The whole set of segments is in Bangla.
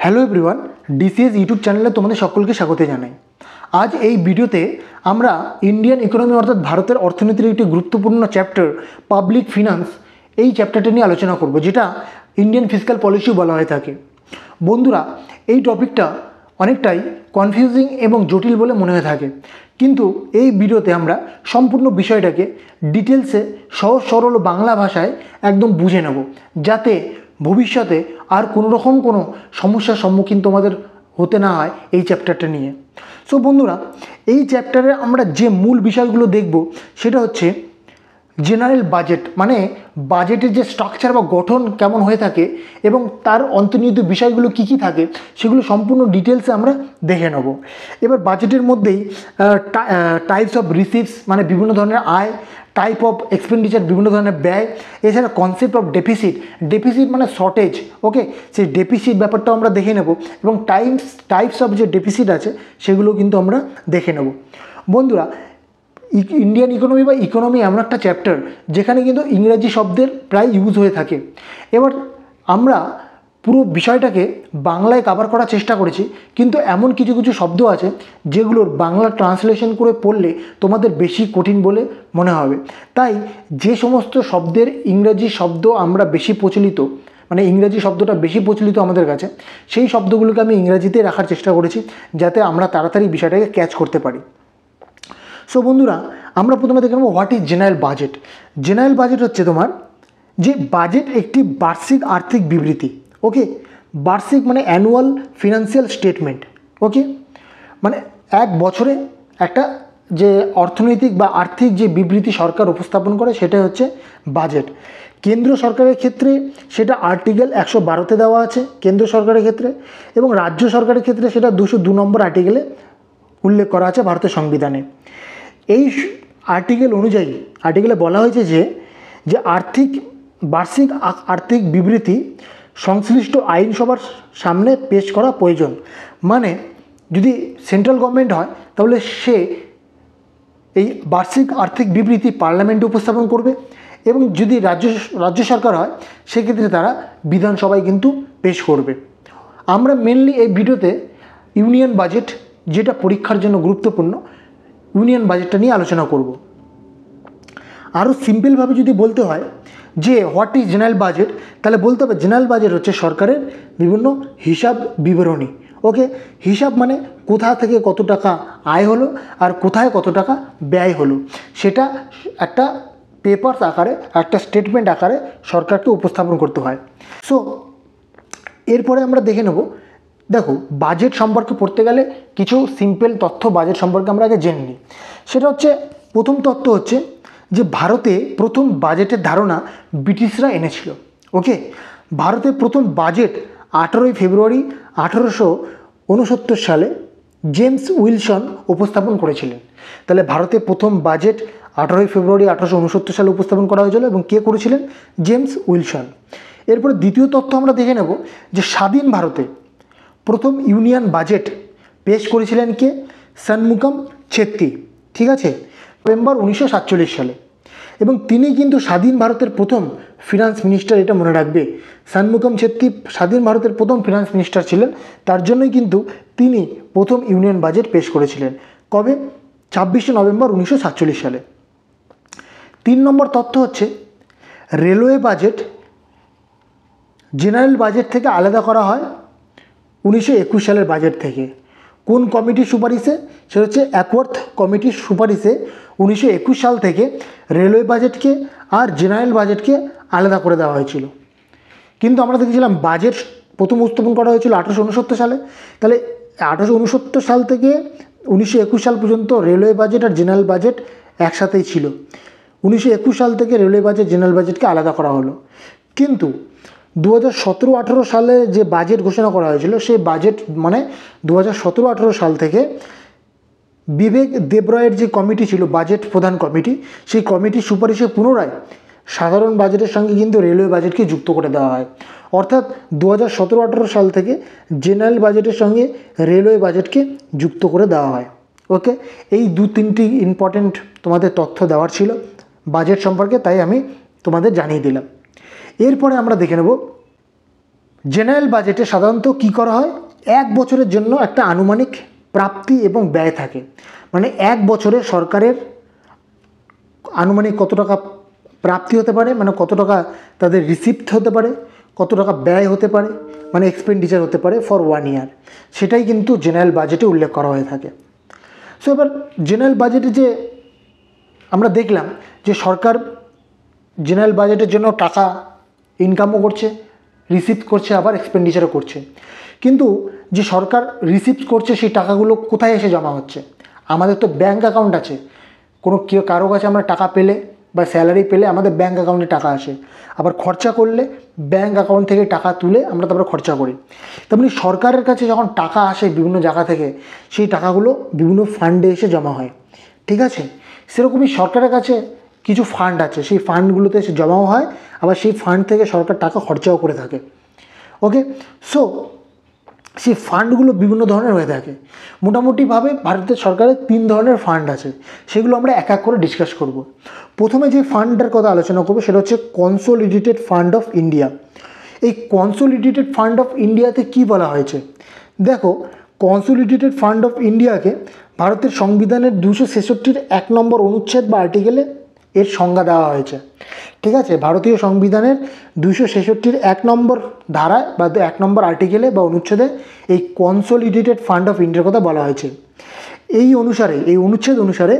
হ্যালো এভরিওয়ান, ডিসিএস ইউটিউব চ্যানেলে তোমাদের সকলকে স্বাগত জানাই। আজ এই ভিডিওতে আমরা ইন্ডিয়ান ইকোনমি অর্থাৎ ভারতের অর্থনীতির একটি গুরুত্বপূর্ণ চ্যাপ্টার পাবলিক ফিনান্স, এই চ্যাপ্টারটা নিয়ে আলোচনা করব, যেটা ইন্ডিয়ান ফিসক্যাল পলিসিও বলা হয়ে থাকে। বন্ধুরা, এই টপিকটা অনেকটাই কনফিউজিং এবং জটিল বলে মনে হয়ে থাকে, কিন্তু এই ভিডিওতে আমরা সম্পূর্ণ বিষয়টাকে ডিটেলসে সহজ সরল বাংলা ভাষায় একদম বুঝে নেব, যাতে ভবিষ্যতে আর কোনো রকম কোনো সমস্যার সম্মুখীন তোমাদের হতে না হয় এই চ্যাপ্টারটা নিয়ে। সো বন্ধুরা, এই চ্যাপ্টারে আমরা যে মূল বিষয়গুলো দেখব সেটা হচ্ছে জেনারেল বাজেট, মানে বাজেটের যে স্ট্রাকচার বা গঠন কেমন হয়ে থাকে এবং তার অন্তর্নিহিত বিষয়গুলো কী কী থাকে সেগুলো সম্পূর্ণ ডিটেলসে আমরা দেখে নেব। এবার বাজেটের মধ্যেই টাইপস অফ রিসিপ্টস, মানে বিভিন্ন ধরনের আয়, টাইপ অফ এক্সপেন্ডিচার, বিভিন্ন ধরনের ব্যয়, এছাড়া কনসেপ্ট অফ ডেফিসিট মানে শর্টেজ, ওকে, সেই ডেফিসিট ব্যাপারটাও আমরা দেখে নেব এবং টাইপস অফ যে ডেফিসিট আছে সেগুলো কিন্তু আমরা দেখে নেব। বন্ধুরা, ইন্ডিয়ান ইকোনমি বা ইকোনমি এমন একটা চ্যাপ্টার যেখানে কিন্তু ইংরেজি শব্দের প্রায় ইউজ হয়ে থাকে। এবার আমরা পুরো বিষয়টাকে বাংলায় কভার করার চেষ্টা করেছি, কিন্তু এমন কিছু কিছু শব্দ আছে যেগুলোর বাংলা ট্রান্সলেশন করে পড়লে তোমাদের বেশি কঠিন বলে মনে হবে। তাই যে সমস্ত শব্দের ইংরেজি শব্দ আমরা বেশি প্রচলিত, মানে ইংরেজি শব্দটা বেশি প্রচলিত আমাদের কাছে, সেই শব্দগুলোকে আমি ইংরেজিতে রাখার চেষ্টা করেছি, যাতে আমরা তাড়াতাড়ি বিষয়টাকে ক্যাচ করতে পারি। সো বন্ধুরা, আমরা প্রথমে দেখে নেব what is general budget. General budget হচ্ছে তোমার যে বাজেট একটি বার্ষিক আর্থিক বিবৃতি, ওকে। বার্ষিক মানে অ্যানুয়াল ফিনান্সিয়াল স্টেটমেন্ট, ওকে, মানে এক বছরে একটা যে অর্থনৈতিক বা আর্থিক যে বিবৃতি সরকার উপস্থাপন করে সেটা হচ্ছে বাজেট। কেন্দ্র সরকারের ক্ষেত্রে সেটা আর্টিকেল 112-তে দেওয়া আছে কেন্দ্র সরকারের ক্ষেত্রে, এবং রাজ্য সরকারের ক্ষেত্রে সেটা 202 নম্বর আর্টিকেলে উল্লেখ করা আছে ভারতের সংবিধানে। এই আর্টিকেল অনুযায়ী আর্টিকেলে বলা হয়েছে যে বার্ষিক আর্থিক বিবৃতি সংশ্লিষ্ট আইনসভার সামনে পেশ করা প্রয়োজন। মানে যদি সেন্ট্রাল গভর্নমেন্ট হয় তাহলে সে এই বার্ষিক আর্থিক বিবৃতি পার্লামেন্টে উপস্থাপন করবে, এবং যদি রাজ্য সরকার হয় সেক্ষেত্রে তারা বিধানসভায় কিন্তু পেশ করবে। আমরা মেনলি এই ভিডিওতে ইউনিয়ন বাজেট, যেটা পরীক্ষার জন্য গুরুত্বপূর্ণ, ইউনিয়ন বাজেটটা নিয়ে আলোচনা করব। আরও সিম্পলভাবে যদি বলতে হয় যে হোয়াট ইজ জেনারেল বাজেট, তাহলে বলতে হবে জেনারেল বাজেট হচ্ছে সরকারের বিভিন্ন হিসাব বিবরণী, ওকে। হিসাব মানে কোথা থেকে কত টাকা আয় হলো আর কোথায় কত টাকা ব্যয় হলো, সেটা একটা পেপারস আকারে, একটা স্টেটমেন্ট আকারে সরকারকে উপস্থাপন করতে হয়। সো এরপরে আমরা দেখে নেব, দেখো বাজেট সম্পর্কে পড়তে গেলে কিছু সিম্পল তথ্য বাজেট সম্পর্কে আমরা আগে জেনে নিই। সেটা হচ্ছে, প্রথম তথ্য হচ্ছে যে ভারতে প্রথম বাজেটের ধারণা ব্রিটিশরা এনেছিল, ওকে। ভারতে প্রথম বাজেট 18 ফেব্রুয়ারি 1869 সালে জেমস উইলসন উপস্থাপন করেছিলেন। তাহলে ভারতে প্রথম বাজেট 18 ফেব্রুয়ারি 1869 সালে উপস্থাপন করা হয়েছিল, এবং কে করেছিলেন? James Wilson. এরপরে দ্বিতীয় তথ্য আমরা দেখে নেব যে স্বাধীন ভারতে প্রথম ইউনিয়ন বাজেট পেশ করেছিলেন কে? ষণমুগম ছেত্রী, ঠিক আছে, নভেম্বর 1947 সালে। এবং তিনি কিন্তু স্বাধীন ভারতের প্রথম ফিনান্স মিনিস্টার, এটা মনে রাখবে। ষণমুগম ছেত্রী স্বাধীন ভারতের প্রথম ফিনান্স মিনিস্টার ছিলেন, তার জন্যই কিন্তু তিনি প্রথম ইউনিয়ন বাজেট পেশ করেছিলেন। কবে? 26 নভেম্বর 1947 সালে। 3 নম্বর তথ্য হচ্ছে রেলওয়ে বাজেট জেনারেল বাজেট থেকে আলাদা করা হয় 1921 সালের বাজেট থেকে। কোন কমিটির সুপারিশে? সেটা হচ্ছে অ্যাকওয়ার্থ কমিটির সুপারিশে 1921 সাল থেকে রেলওয়ে বাজেটকে আর জেনারেল বাজেটকে আলাদা করে দেওয়া হয়েছিল। কিন্তু আমরা দেখেছিলাম বাজেট প্রথম উপস্থাপন করা হয়েছিল 1869 সালে। তাহলে 1869 সাল থেকে 1921 সাল পর্যন্ত রেলওয়ে বাজেট আর জেনারেল বাজেট একসাথেই ছিল। 1921 সাল থেকে রেলওয়ে বাজেট জেনারেল বাজেটকে আলাদা করা হলো। কিন্তু 2017-18 সালে যে বাজেট ঘোষণা করা হয়েছিল, সেই বাজেট মানে 2017-18 সাল থেকে বিবেক দেবরায়ের যে কমিটি ছিল, বাজেট প্রধান কমিটি, সেই কমিটির সুপারিশে পুনরায় সাধারণ বাজেটের সঙ্গে কিন্তু রেলওয়ে বাজেটকে যুক্ত করে দেওয়া হয়। অর্থাৎ 2017-18 সাল থেকে জেনারেল বাজেটের সঙ্গে রেলওয়ে বাজেটকে যুক্ত করে দেওয়া হয়, ওকে। এই 2-3টি ইম্পর্টেন্ট তোমাদের তথ্য দেওয়ার ছিল বাজেট সম্পর্কে, তাই আমি তোমাদের জানিয়ে দিলাম। এরপরে আমরা দেখে নেব জেনারেল বাজেটে সাধারণত কী করা হয়, এক বছরের জন্য একটা আনুমানিক প্রাপ্তি এবং ব্যয় থাকে। মানে এক বছরে সরকারের আনুমানিক কত টাকা প্রাপ্তি হতে পারে, মানে কত টাকা তাদের রিসিপ্ট হতে পারে, কত টাকা ব্যয় হতে পারে, মানে এক্সপেন্ডিচার হতে পারে ফর 1 ইয়ার, সেটাই কিন্তু জেনারেল বাজেটে উল্লেখ করা হয়ে থাকে। সো এবার জেনারেল বাজেটে যে আমরা দেখলাম যে সরকার জেনারেল বাজেটের জন্য টাকা ইনকামও করছে, রিসিপ্ট করছে, আবার এক্সপেন্ডিচারও করছে। কিন্তু যে সরকার রিসিপ্ট করছে সেই টাকাগুলো কোথায় এসে জমা হচ্ছে? আমাদের তো ব্যাঙ্ক অ্যাকাউন্ট আছে, কারো কাছে আমরা টাকা পেলে বা স্যালারি পেলে আমাদের ব্যাঙ্ক অ্যাকাউন্টে টাকা আসে, আবার খরচা করলে ব্যাঙ্ক অ্যাকাউন্ট থেকে টাকা তুলে আমরা তারপরে খরচা করি। তেমনি সরকারের কাছে যখন টাকা আসে বিভিন্ন জায়গা থেকে, সেই টাকাগুলো বিভিন্ন ফান্ডে এসে জমা হয়, ঠিক আছে? সেরকমই সরকারের কাছে কিছু ফান্ড আছে, সেই ফান্ডগুলোতে এসে জমাও হয়, আবার সেই ফান্ড থেকে সরকার টাকা খরচাও করে থাকে। ওকে, সো সেই ফান্ডগুলো বিভিন্ন ধরনের হয়ে থাকে। মোটামুটিভাবে ভারতের সরকারের 3 ধরনের ফান্ড আছে, সেগুলো আমরা এক এক করে ডিসকাস করব। প্রথমে যে ফান্ডটার কথা আলোচনা করবো সেটা হচ্ছে কনসোলিডেটেড ফান্ড অফ ইন্ডিয়া। এই কনসোলিডেটেড ফান্ড অফ ইন্ডিয়াতে কি বলা হয়েছে? দেখো, কনসোলিডেটেড ফান্ড অফ ইন্ডিয়াকে ভারতের সংবিধানের 266 1 নম্বর অনুচ্ছেদ বা আর্টিকেলে এর সংজ্ঞা দেওয়া হয়েছে, ঠিক আছে? ভারতীয় সংবিধানের 266 1 নম্বর ধারায় বা 1 নম্বর আর্টিকেলে বা অনুচ্ছেদে এই কনসোলিডেটেড ফান্ড অফ ইন্ডিয়ার কথা বলা হয়েছে। এই অনুচ্ছেদ অনুসারে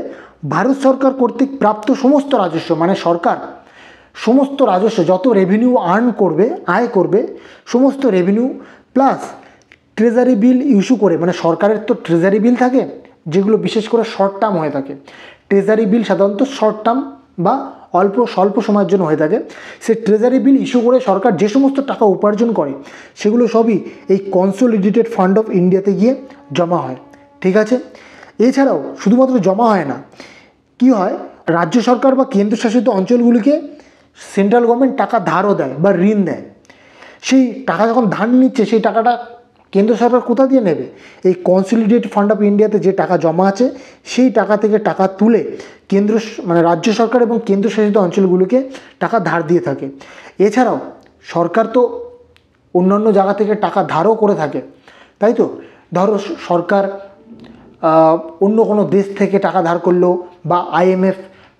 ভারত সরকার কর্তৃক প্রাপ্ত সমস্ত রাজস্ব, মানে সরকার সমস্ত রাজস্ব যত রেভিনিউ আয় করবে সমস্ত revenue plus treasury bill issue করে, মানে সরকারের তো ট্রেজারি বিল থাকে যেগুলো বিশেষ করে শর্ট টার্ম হয়ে থাকে। ট্রেজারি বিল সাধারণত শর্ট টার্ম বা স্বল্প সময়ের জন্য হয়ে থাকে। সেই ট্রেজারি বিল ইস্যু করে সরকার যে সমস্ত টাকা উপার্জন করে সেগুলো সবই এই কনসোলিডেটেড ফান্ড অফ ইন্ডিয়াতে গিয়ে জমা হয়, ঠিক আছে? এছাড়াও শুধুমাত্র জমা হয় না, কি হয়, রাজ্য সরকার বা কেন্দ্রশাসিত অঞ্চলগুলিকে সেন্ট্রাল গভর্নমেন্ট টাকা ধারও দেয় বা ঋণ দেয়। সেই টাকা যখন ধার নিচ্ছে সেই টাকাটা কেন্দ্র সরকার কোথা দিয়ে নেবে? এই কনসোলিডেটেড ফান্ড অফ ইন্ডিয়াতে যে টাকা জমা আছে সেই টাকা থেকে টাকা তুলে মানে রাজ্য সরকার এবং কেন্দ্রশাসিত অঞ্চলগুলিকে টাকা ধার দিয়ে থাকে। এছাড়াও সরকার তো অন্যান্য জায়গা থেকে টাকা ধারও করে থাকে, তাই তো? ধরো সরকার অন্য কোনো দেশ থেকে টাকা ধার করলো, বা IMF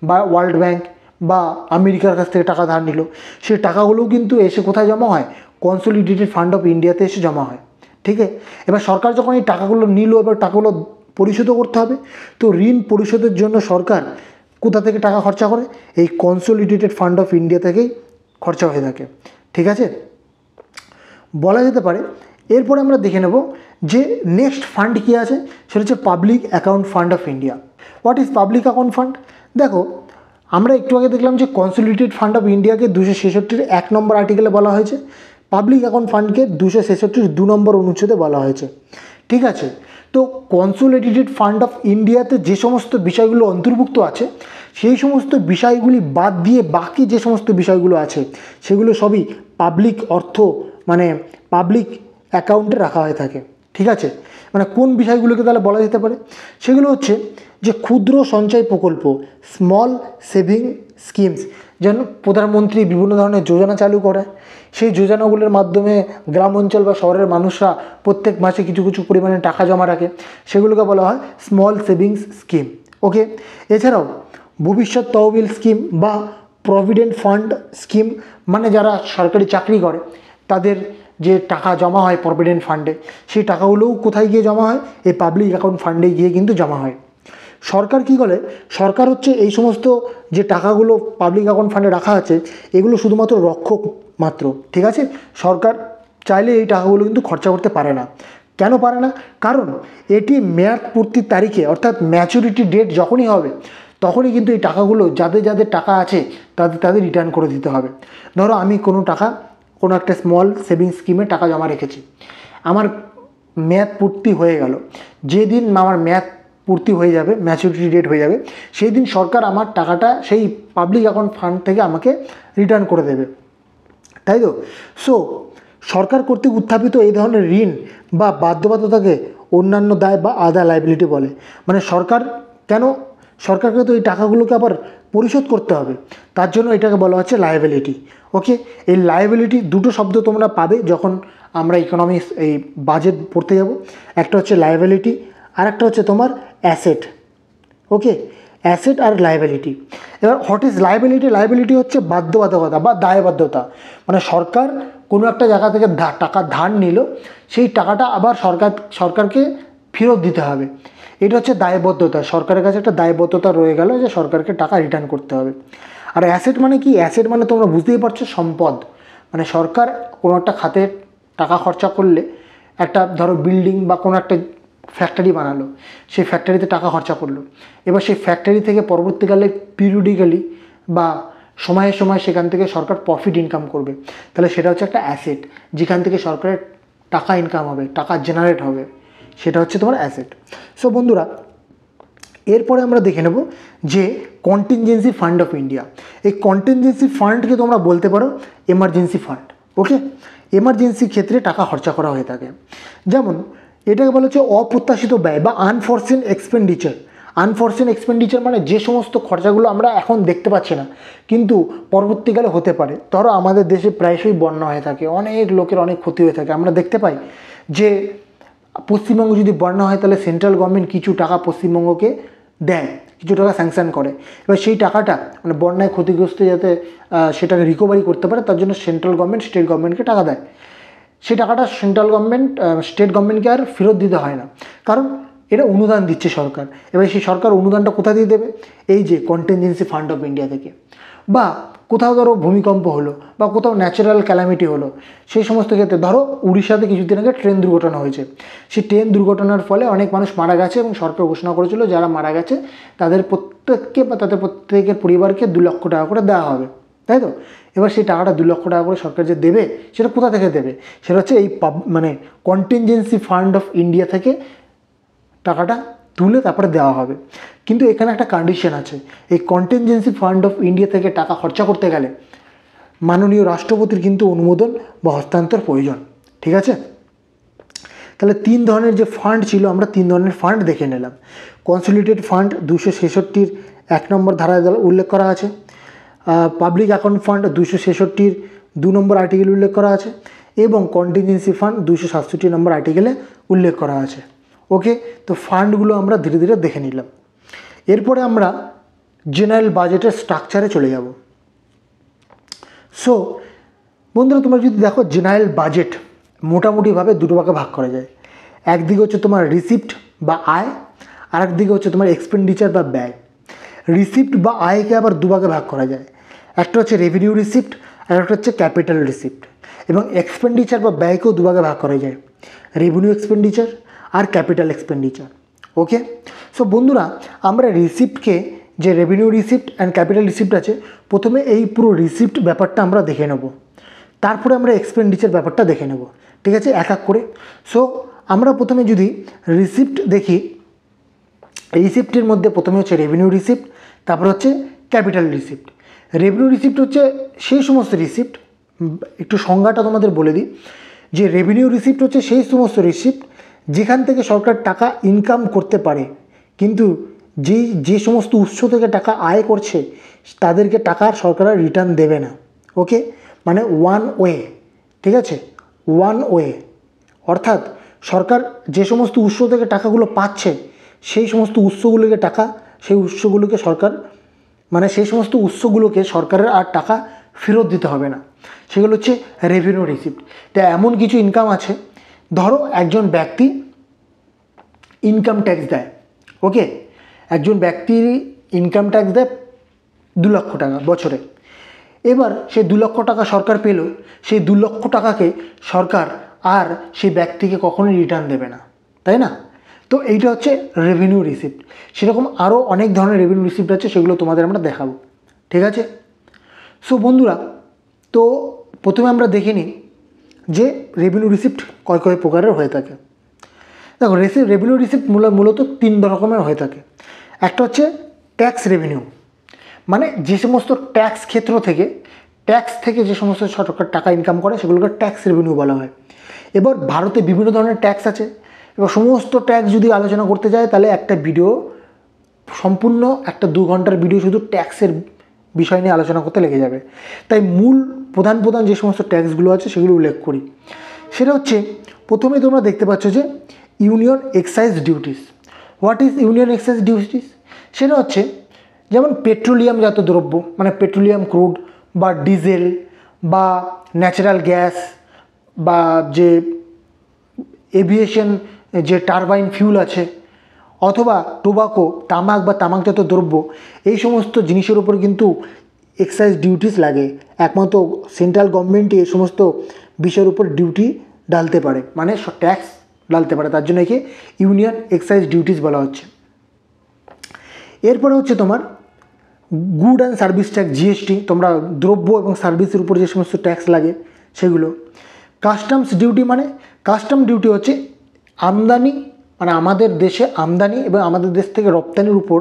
বা ওয়ার্ল্ড ব্যাংক বা আমেরিকার কাছ থেকে টাকা ধার নিল, সেই টাকাগুলোও কিন্তু এসে কোথায় জমা হয়? কনসোলিডেটেড ফান্ড অফ ইন্ডিয়াতে এসে জমা হয়, ঠিক আছে? এবার সরকার যখন এই টাকাগুলো নিল, এবার টাকাগুলো পরিশোধও করতে হবে। তো ঋণ পরিশোধের জন্য সরকার কোথা থেকে টাকা খরচা করে? এই কনসোলিডেটেড ফান্ড অফ ইন্ডিয়া থেকেই খরচা হয়ে থাকে, ঠিক আছে? বলা যেতে পারে। এরপরে আমরা দেখে নেব যে নেক্সট ফান্ড কী আছে, সেটা হচ্ছে public account fund of India. What is public account fund? দেখো, আমরা একটু আগে দেখলাম যে কনসোলিডেটেড ফান্ড অফ ইন্ডিয়াকে 266 1 নম্বর আর্টিকেলে বলা হয়েছে, পাবলিক অ্যাকাউন্ট ফান্ডকে 266 2 নম্বর অনুচ্ছেদে বলা হয়েছে, ঠিক আছে? তো কনসোলিডেটেড ফান্ড অফ ইন্ডিয়াতে যে সমস্ত বিষয়গুলো অন্তর্ভুক্ত আছে সেই সমস্ত বিষয়গুলি বাদ দিয়ে বাকি যে সমস্ত বিষয়গুলো আছে সেগুলো সবই পাবলিক অর্থ, মানে পাবলিক অ্যাকাউন্টে রাখা হয়ে থাকে, ঠিক আছে? মানে কোন বিষয়গুলোকে তাহলে বলা যেতে পারে? সেগুলো হচ্ছে যে ক্ষুদ্র সঞ্চয় প্রকল্প, স্মল সেভিং স্কিমস, যেন প্রধানমন্ত্রী বিভিন্ন ধরনের যোজনা চালু করে, সেই যোজনাগুলোর মাধ্যমে গ্রাম অঞ্চল বা শহরের মানুষরা প্রত্যেক মাসে কিছু কিছু পরিমাণে টাকা জমা রাখে, সেগুলোকে বলা হয় স্মল সেভিংস স্কিম। ওকে, এছাড়াও ভবিষ্যৎ তহবিল স্কিম বা প্রভিডেন্ট ফান্ড স্কিম, মানে যারা সরকারি চাকরি করে তাদের যে টাকা জমা হয় প্রভিডেন্ট ফান্ডে, সেই টাকাগুলোও কোথায় গিয়ে জমা হয়? এই পাবলিক অ্যাকাউন্ট ফান্ডে গিয়ে কিন্তু জমা হয়। সরকার কী করে? সরকার হচ্ছে এই সমস্ত যে টাকাগুলো পাবলিক অ্যাকাউন্ট ফান্ডে রাখা আছে এগুলো শুধুমাত্র রক্ষক মাত্র, ঠিক আছে? সরকার চাইলে এই টাকাগুলো কিন্তু খরচা করতে পারে না। কেন পারে না? কারণ এটি মেয়াদ পূর্তির তারিখে, অর্থাৎ ম্যাচুরিটি ডেট যখনই হবে তখনই কিন্তু এই টাকাগুলো যাদের যাদের টাকা আছে তাদের রিটার্ন করে দিতে হবে। ধরো আমি কোনো একটা স্মল সেভিংস স্কিমে টাকা জমা রেখেছি, আমার মেয়াদ পূর্তি হয়ে গেল, যেদিন আমার মেয়াদ পূর্তি হয়ে যাবে, ম্যাচুরিটি ডেট হয়ে যাবে, সেই দিন সরকার আমার টাকাটা সেই পাবলিক অ্যাকাউন্ট ফান্ড থেকে আমাকে রিটার্ন করে দেবে, তাই তো? সো সরকার কর্তৃক উত্থাপিত এই ধরনের ঋণ বা বাধ্যবাধকতাকে অন্যান্য দায় বা আদার লাইবিলিটি বলে। মানে সরকার কেন সরকারকে তো এই টাকাগুলোকে আবার পরিশোধ করতে হবে, তার জন্য এটাকে বলা হচ্ছে লায়াবিলিটি। ওকে, এই লায়াবিলিটি দুটো শব্দ তোমরা পাবে যখন আমরা ইকোনমিক্স এই বাজেট পড়তে যাব। একটা হচ্ছে লায়াবিলিটি আর একটা হচ্ছে তোমার অ্যাসেট। ওকে, অ্যাসেট আর লায়াবিলিটি। এবার হোয়াট ইজ লায়াবিলিটি? লায়াবিলিটি হচ্ছে বাধ্যবাধকতা বা দায়বদ্ধতা, মানে সরকার কোনো একটা জায়গা থেকে টাকা ধার নিল, সেই টাকাটা আবার সরকারকে ফেরত দিতে হবে। এটা হচ্ছে দায়বদ্ধতা, সরকারের কাছে একটা দায়বদ্ধতা রয়ে গেল যে সরকারকে টাকা রিটার্ন করতে হবে। আর অ্যাসেট মানে কি? অ্যাসেট মানে তোমরা বুঝতেই পারছো, সম্পদ। মানে সরকার কোনো একটা খাতে টাকা খরচা করলে, একটা ধরো বিল্ডিং বা কোনো একটা ফ্যাক্টরি বানালো, সেই ফ্যাক্টরিতে টাকা খরচা করলো, এবার সেই ফ্যাক্টরি থেকে পরবর্তীকালে পিরিয়ডিক্যালি বা সময়ে সময়ে সেখান থেকে সরকার প্রফিট ইনকাম করবে, তাহলে সেটা হচ্ছে একটা অ্যাসেট, যেখান থেকে সরকারের টাকা ইনকাম হবে, টাকা জেনারেট হবে, সেটা হচ্ছে তোমার অ্যাসেট। সো বন্ধুরা, এরপরে আমরা দেখে নেব যে কন্টিনজেন্সি ফান্ড অফ ইন্ডিয়া। এই কন্টিনজেন্সি ফান্ডকে তোমরা বলতে পারো এমার্জেন্সি ফান্ড। ওকে, এমার্জেন্সি ক্ষেত্রে টাকা খরচা করা হয়ে থাকে। যেমন এটাকে বলা হচ্ছে অপ্রত্যাশিত ব্যয় বা আনফরসিন এক্সপেন্ডিচার। আনফরসিন এক্সপেন্ডিচার মানে যে সমস্ত খরচাগুলো আমরা এখন দেখতে পাচ্ছি না কিন্তু পরবর্তীকালে হতে পারে। ধরো আমাদের দেশে প্রায়শই বন্যা হয়ে থাকে, অনেক লোকের অনেক ক্ষতি হয়ে থাকে। আমরা দেখতে পাই যে পশ্চিমবঙ্গে যদি বন্যা হয় তাহলে সেন্ট্রাল গভর্নমেন্ট কিছু টাকা পশ্চিমবঙ্গকে দেয়, কিছু টাকা স্যাংশন করে। এবার সেই টাকাটা মানে বন্যায় ক্ষতিগ্রস্ত যাতে সেটাকে রিকভারি করতে পারে, তার জন্য সেন্ট্রাল গভর্নমেন্ট স্টেট গভর্নমেন্টকে টাকা দেয়। সেই টাকাটা সেন্ট্রাল গভর্নমেন্ট স্টেট গভর্নমেন্টকে আর ফেরত দিতে হয় না, কারণ এটা অনুদান দিচ্ছে সরকার। এবার সেই সরকার অনুদানটা কোথা দিয়ে দেবে? এই যে কন্টিনজেন্সি ফান্ড অফ ইন্ডিয়া থেকে। বা কোথাও ধরো ভূমিকম্প হলো বা কোথাও ন্যাচারাল ক্যালামিটি হলো, সেই সমস্ত ক্ষেত্রে ধরো উড়িষ্যাতে কিছুদিন আগে ট্রেন দুর্ঘটনা হয়েছে, সেই ট্রেন দুর্ঘটনার ফলে অনেক মানুষ মারা গেছে এবং সরকার ঘোষণা করেছিল যারা মারা গেছে তাদের প্রত্যেককে বা তাদের প্রত্যেকের পরিবারকে 2 লক্ষ টাকা করে দেওয়া হবে, তাই তো? এবার সেই টাকাটা 2 লক্ষ টাকা করে সরকার যে দেবে, সেটা কোথা থেকে দেবে? সেটা হচ্ছে এই মানে কন্টিনজেন্সি ফান্ড অফ ইন্ডিয়া থেকে টাকাটা তুলে তারপরে দেওয়া হবে। কিন্তু এখানে একটা কন্ডিশন আছে, এই কন্টিনজেন্সি ফান্ড অফ ইন্ডিয়া থেকে টাকা খরচা করতে গেলে মাননীয় রাষ্ট্রপতির কিন্তু অনুমোদন বা হস্তান্তর প্রয়োজন। ঠিক আছে, তাহলে 3 ধরনের যে ফান্ড ছিল, আমরা 3 ধরনের ফান্ড দেখে নিলাম। কনসলিডেটেড ফান্ড 266 1 নম্বর ধারায় উল্লেখ করা আছে। পাবলিক অ্যাকাউন্ট ফান্ড 266 2 নম্বর আর্টিকেল উল্লেখ করা আছে, এবং কন্টিনজেন্সি ফান্ড 267 নম্বর আর্টিকেলে উল্লেখ করা আছে। ওকে, তো ফান্ডগুলো আমরা ধীরে ধীরে দেখে নিলাম। এরপরে আমরা জেনারেল বাজেটের স্ট্রাকচারে চলে যাব। সো বন্ধুরা, তোমরা যদি দেখো জেনারেল বাজেট মোটামুটিভাবে 2 ভাগে ভাগ করা যায়। একদিকে হচ্ছে তোমার রিসিপ্ট বা আয়, আর একদিকে হচ্ছে তোমার এক্সপেন্ডিচার বা ব্যয়। রিসিপ্ট বা আয়কে আবার 2 ভাগে ভাগ করা যায়, একটা হচ্ছে রেভিনিউ রিসিপ্ট আর একটা হচ্ছে ক্যাপিটাল রিসিপ্ট। এবং এক্সপেন্ডিচার বা ব্যয়কেও 2 ভাগে ভাগ করা যায়, রেভিনিউ এক্সপেন্ডিচার আর ক্যাপিটাল এক্সপেন্ডিচার। ওকে, সো বন্ধুরা, আমরা রিসিপ্টকে, যে revenue receipt and capital receipt আছে, প্রথমে এই পুরো রিসিপ্ট ব্যাপারটা আমরা দেখে নেব, তারপরে আমরা এক্সপেন্ডিচার ব্যাপারটা দেখে নেব। ঠিক আছে, এক এক করে। সো আমরা প্রথমে যদি রিসিপ্ট দেখি, রিসিপ্টের মধ্যে প্রথমে হচ্ছে রেভিনিউ রিসিপ্ট, তারপর হচ্ছে ক্যাপিটাল রিসিপ্ট। রেভিনিউ রিসিপ্ট হচ্ছে সেই সমস্ত রিসিপ্ট, একটু সংজ্ঞাটা তোমাদের বলে দিই, যে রেভিনিউ রিসিপ্ট হচ্ছে সেই সমস্ত রিসিপ্ট যেখান থেকে সরকার টাকা ইনকাম করতে পারে, কিন্তু যে সমস্ত উৎস থেকে টাকা আয় করছে তাদেরকে টাকা সরকার রিটার্ন দেবে না। ওকে, মানে ওয়ান ওয়ে। ঠিক আছে, ওয়ান ওয়ে, অর্থাৎ সরকার যে সমস্ত উৎস থেকে টাকাগুলো পাচ্ছে সেই সমস্ত উৎসগুলোকে সরকার, মানে সেই সমস্ত উৎসগুলোকে সরকারের আর টাকা ফেরত দিতে হবে না, সেগুলো হচ্ছে রেভিনিউ রিসিপ্ট। তো এমন কিছু ইনকাম আছে, ধরো একজন ব্যক্তি ইনকাম ট্যাক্স দেয়। ওকে, একজন ব্যক্তি ইনকাম ট্যাক্স দেয় 2 লক্ষ টাকা বছরে। এবার সেই 2 লক্ষ টাকা সরকার পেল, সেই 2 লক্ষ টাকাকে সরকার আর সেই ব্যক্তিকে কখনোই রিটার্ন দেবে না, তাই না? তো এইটা হচ্ছে রেভিনিউ রিসিপ্ট। সেরকম আরও অনেক ধরনের রেভিনিউ রিসিপ্ট আছে, সেগুলো তোমাদের আমরা দেখাবো। ঠিক আছে, সো বন্ধুরা, তো প্রথমে আমরা দেখে নিই যে রেভিনিউ রিসিপ্ট কয় প্রকারের হয়ে থাকে। দেখো, রেভিনিউ রিসিপ্ট মূলত 3 রকমের হয়ে থাকে। একটা হচ্ছে ট্যাক্স রেভিনিউ, মানে যে সমস্ত ট্যাক্স ক্ষেত্র থেকে, ট্যাক্স থেকে যে সমস্ত সরকার টাকা ইনকাম করে সেগুলোকে ট্যাক্স রেভিনিউ বলা হয়। এবার ভারতে বিভিন্ন ধরনের ট্যাক্স আছে, এবার সমস্ত ট্যাক্স যদি আলোচনা করতে যায় তাহলে একটা ভিডিও সম্পূর্ণ একটা 2 ঘন্টার ভিডিও শুধু ট্যাক্সের বিষয় নিয়ে আলোচনা করতে লেগে যাবে। তাই মূল প্রধান যে সমস্ত ট্যাক্সগুলো আছে সেগুলো উল্লেখ করি। সেটা হচ্ছে, প্রথমে তোমরা দেখতে পাচ্ছ যে union excise duties. What is union excise duties? সেটা হচ্ছে যেমন পেট্রোলিয়াম জাত দ্রব্য, মানে পেট্রোলিয়াম ক্রুড বা ডিজেল বা ন্যাচারাল গ্যাস বা যে এভিয়েশন যে টারবাইন ফিউল আছে, অথবা টোবাকো তামাক বা তামাকজাত দ্রব্য, এই সমস্ত জিনিসের উপর কিন্তু এক্সাইজ ডিউটিস লাগে। একমাত্র সেন্ট্রাল গভর্নমেন্টই এই সমস্ত বিষয়ের উপর ডিউটি ডালতে পারে, মানে ট্যাক্স ডালতে পারে, তার জন্য একে ইউনিয়ন এক্সাইজ ডিউটিস বলা হচ্ছে। এরপরে হচ্ছে তোমার good and service tax, GST, তোমরা দ্রব্য এবং সার্ভিসের উপর যে সমস্ত ট্যাক্স লাগে সেগুলো। কাস্টমস ডিউটি, মানে কাস্টম ডিউটি হচ্ছে আমদানি, মানে আমাদের দেশে আমদানি এবং আমাদের দেশ থেকে রপ্তানির উপর